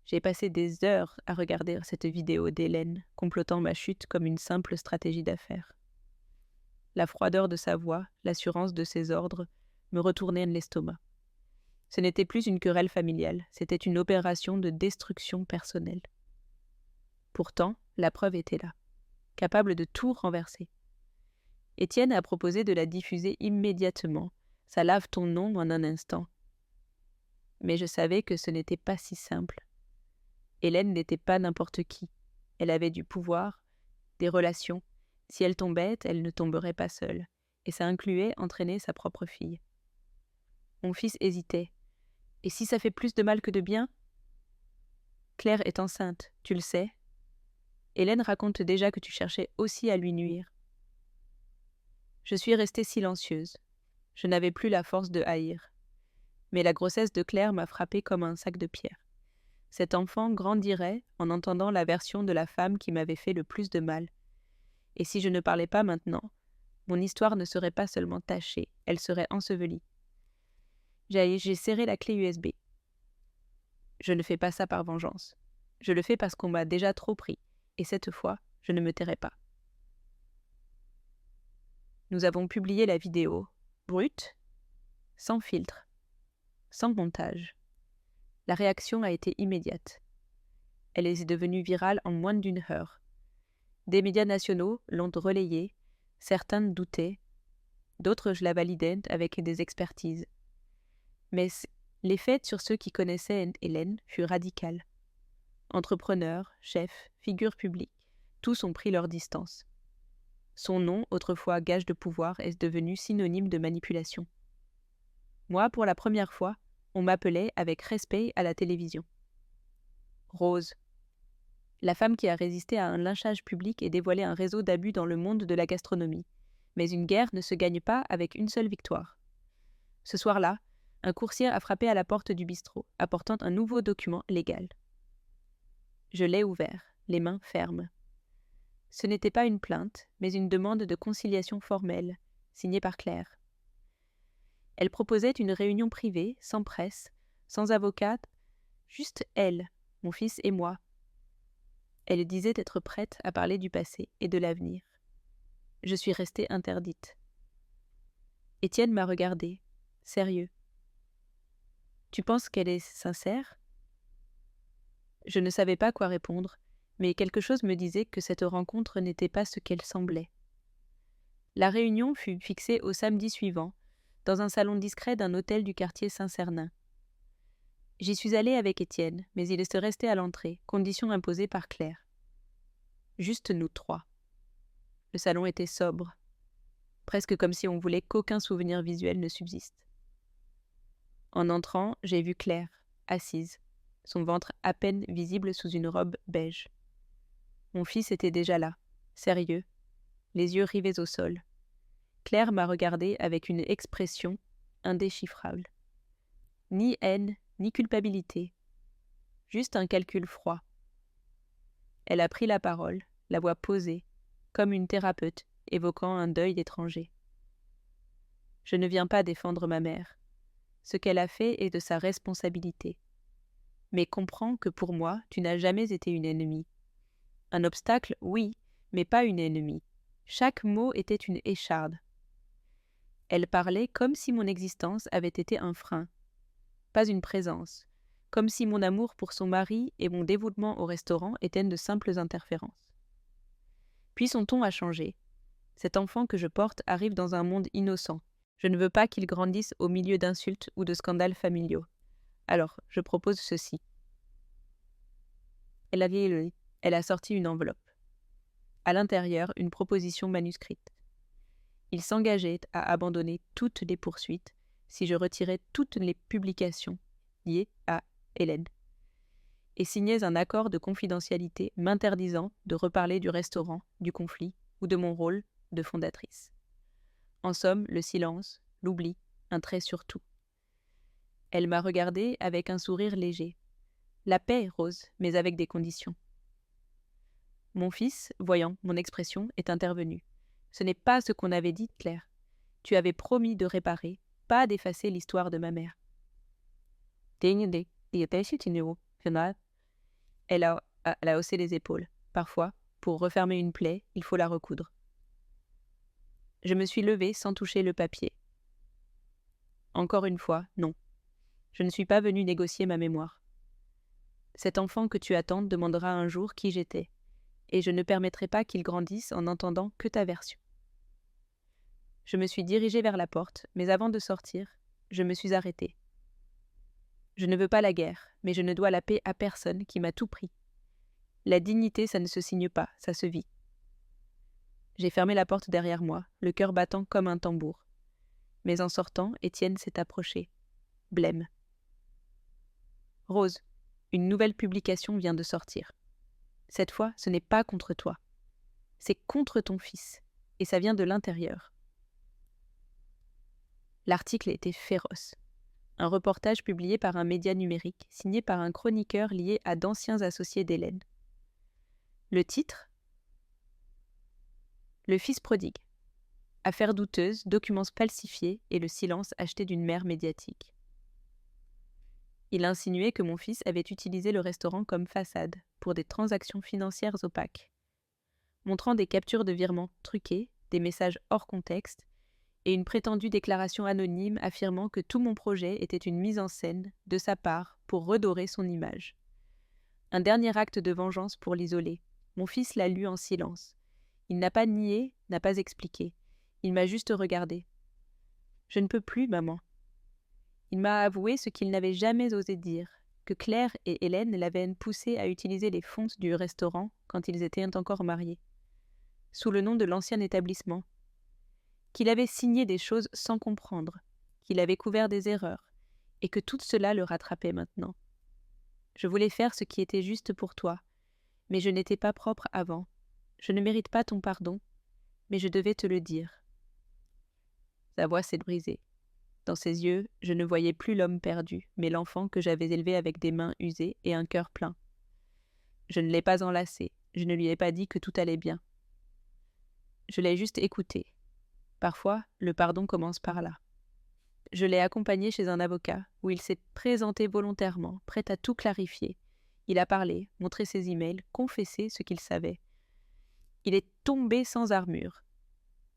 J'ai passé des heures à regarder cette vidéo d'Hélène, complotant ma chute comme une simple stratégie d'affaires. La froideur de sa voix, l'assurance de ses ordres, me retournaient l'estomac. Ce n'était plus une querelle familiale, c'était une opération de destruction personnelle. Pourtant, la preuve était là, capable de tout renverser. Étienne a proposé de la diffuser immédiatement, ça lave ton nom en un instant. Mais je savais que ce n'était pas si simple. Hélène n'était pas n'importe qui. Elle avait du pouvoir, des relations. Si elle tombait, elle ne tomberait pas seule. Et ça incluait entraîner sa propre fille. Mon fils hésitait. Et si ça fait plus de mal que de bien ? Claire est enceinte, tu le sais. Hélène raconte déjà que tu cherchais aussi à lui nuire. Je suis restée silencieuse. Je n'avais plus la force de haïr. Mais la grossesse de Claire m'a frappée comme un sac de pierre. Cet enfant grandirait en entendant la version de la femme qui m'avait fait le plus de mal. Et si je ne parlais pas maintenant, mon histoire ne serait pas seulement tachée, elle serait ensevelie. J'ai serré la clé USB. Je ne fais pas ça par vengeance. Je le fais parce qu'on m'a déjà trop pris, et cette fois, je ne me tairai pas. Nous avons publié la vidéo, brute, sans filtre, sans montage. La réaction a été immédiate. Elle est devenue virale en moins d'une heure. Des médias nationaux l'ont relayée, certains doutaient, d'autres je la validais avec des expertises. Mais l'effet sur ceux qui connaissaient Hélène fut radical. Entrepreneurs, chefs, figures publiques, tous ont pris leur distance. Son nom, autrefois gage de pouvoir, est devenu synonyme de manipulation. Moi, pour la première fois, on m'appelait avec respect à la télévision. Rose. La femme qui a résisté à un lynchage public et dévoilé un réseau d'abus dans le monde de la gastronomie. Mais une guerre ne se gagne pas avec une seule victoire. Ce soir-là, un coursier a frappé à la porte du bistrot, apportant un nouveau document légal. Je l'ai ouvert, les mains fermes. Ce n'était pas une plainte, mais une demande de conciliation formelle, signée par Claire. Elle proposait une réunion privée, sans presse, sans avocat, juste elle, mon fils et moi. Elle disait être prête à parler du passé et de l'avenir. Je suis restée interdite. Étienne m'a regardée, sérieux. Tu penses qu'elle est sincère ? Je ne savais pas quoi répondre, mais quelque chose me disait que cette rencontre n'était pas ce qu'elle semblait. La réunion fut fixée au samedi suivant, dans un salon discret d'un hôtel du quartier Saint-Cernin. J'y suis allée avec Étienne, mais il se restait à l'entrée, condition imposée par Claire. juste nous trois. Le salon était sobre, presque comme si on voulait qu'aucun souvenir visuel ne subsiste. En entrant, j'ai vu Claire, assise, son ventre à peine visible sous une robe beige. Mon fils était déjà là, sérieux, les yeux rivés au sol. Claire m'a regardée avec une expression indéchiffrable. Ni haine, ni culpabilité, juste un calcul froid. Elle a pris la parole, la voix posée, comme une thérapeute évoquant un deuil d'étranger. Je ne viens pas défendre ma mère. Ce qu'elle a fait est de sa responsabilité. Mais comprends que pour moi, tu n'as jamais été une ennemie. Un obstacle, oui, mais pas une ennemie. Chaque mot était une écharde. Elle parlait comme si mon existence avait été un frein, pas une présence, comme si mon amour pour son mari et mon dévouement au restaurant étaient de simples interférences. Puis son ton a changé. Cet enfant que je porte arrive dans un monde innocent. Je ne veux pas qu'il grandisse au milieu d'insultes ou de scandales familiaux. Alors, je propose ceci. Elle a sorti une enveloppe. À l'intérieur, une proposition manuscrite. Il s'engageait à abandonner toutes les poursuites si je retirais toutes les publications liées à Hélène et signais un accord de confidentialité m'interdisant de reparler du restaurant, du conflit ou de mon rôle de fondatrice. En somme, le silence, l'oubli, un trait sur tout. Elle m'a regardée avec un sourire léger. La paix, Rose, mais avec des conditions. Mon fils, voyant mon expression, est intervenu. Ce n'est pas ce qu'on avait dit, Claire. Tu avais promis de réparer, pas d'effacer l'histoire de ma mère. Elle a haussé les épaules. Parfois, pour refermer une plaie, il faut la recoudre. Je me suis levée sans toucher le papier. Encore une fois, non. Je ne suis pas venue négocier ma mémoire. Cet enfant que tu attends demandera un jour qui j'étais, et je ne permettrai pas qu'il grandisse en n'entendant que ta version. Je me suis dirigée vers la porte, mais avant de sortir, je me suis arrêtée. Je ne veux pas la guerre, mais je ne dois la paix à personne qui m'a tout pris. La dignité, ça ne se signe pas, ça se vit. J'ai fermé la porte derrière moi, le cœur battant comme un tambour. Mais en sortant, Étienne s'est approché. Blême. Rose, une nouvelle publication vient de sortir. Cette fois, ce n'est pas contre toi. C'est contre ton fils, et ça vient de l'intérieur. L'article était féroce. Un reportage publié par un média numérique, signé par un chroniqueur lié à d'anciens associés d'Hélène. Le titre ? Le fils prodigue. Affaire douteuse, documents falsifiés et le silence acheté d'une mère médiatique. Il insinuait que mon fils avait utilisé le restaurant comme façade pour des transactions financières opaques, montrant des captures de virements truqués, des messages hors contexte et une prétendue déclaration anonyme affirmant que tout mon projet était une mise en scène de sa part pour redorer son image. Un dernier acte de vengeance pour l'isoler. Mon fils l'a lu en silence. Il n'a pas nié, n'a pas expliqué. Il m'a juste regardé. « Je ne peux plus, maman. » Il m'a avoué ce qu'il n'avait jamais osé dire, que Claire et Hélène l'avaient poussé à utiliser les fonds du restaurant quand ils étaient encore mariés, sous le nom de l'ancien établissement, qu'il avait signé des choses sans comprendre, qu'il avait couvert des erreurs, et que tout cela le rattrapait maintenant. Je voulais faire ce qui était juste pour toi, mais je n'étais pas propre avant. Je ne mérite pas ton pardon, mais je devais te le dire. Sa voix s'est brisée. Dans ses yeux, je ne voyais plus l'homme perdu, mais l'enfant que j'avais élevé avec des mains usées et un cœur plein. Je ne l'ai pas enlacé, je ne lui ai pas dit que tout allait bien. Je l'ai juste écouté. Parfois, le pardon commence par là. Je l'ai accompagné chez un avocat, où il s'est présenté volontairement, prêt à tout clarifier. Il a parlé, montré ses emails, confessé ce qu'il savait. Il est tombé sans armure,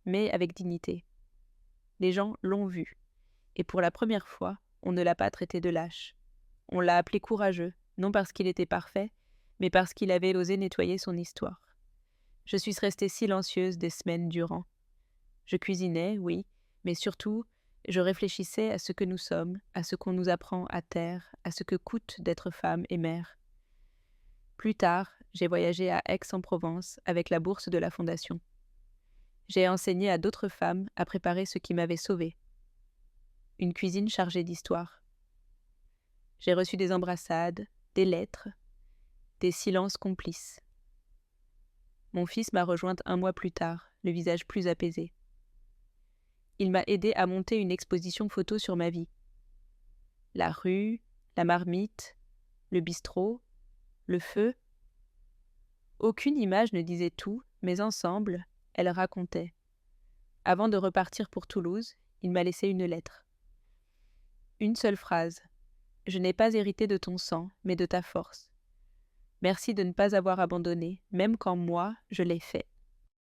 mais avec dignité. Les gens l'ont vu. Et pour la première fois, on ne l'a pas traité de lâche. On l'a appelé courageux, non parce qu'il était parfait, mais parce qu'il avait osé nettoyer son histoire. Je suis restée silencieuse des semaines durant. Je cuisinais, oui, mais surtout, je réfléchissais à ce que nous sommes, à ce qu'on nous apprend à taire, à ce que coûte d'être femme et mère. Plus tard, j'ai voyagé à Aix-en-Provence avec la bourse de la Fondation. J'ai enseigné à d'autres femmes à préparer ce qui m'avait sauvée. Une cuisine chargée d'histoire. J'ai reçu des embrassades, des lettres, des silences complices. Mon fils m'a rejointe 1 mois plus tard, le visage plus apaisé. Il m'a aidé à monter une exposition photo sur ma vie. La rue, la marmite, le bistrot, le feu. Aucune image ne disait tout, mais ensemble, elles racontaient. Avant de repartir pour Toulouse, il m'a laissé une lettre. Une seule phrase. Je n'ai pas hérité de ton sang, mais de ta force. Merci de ne pas avoir abandonné, même quand moi, je l'ai fait.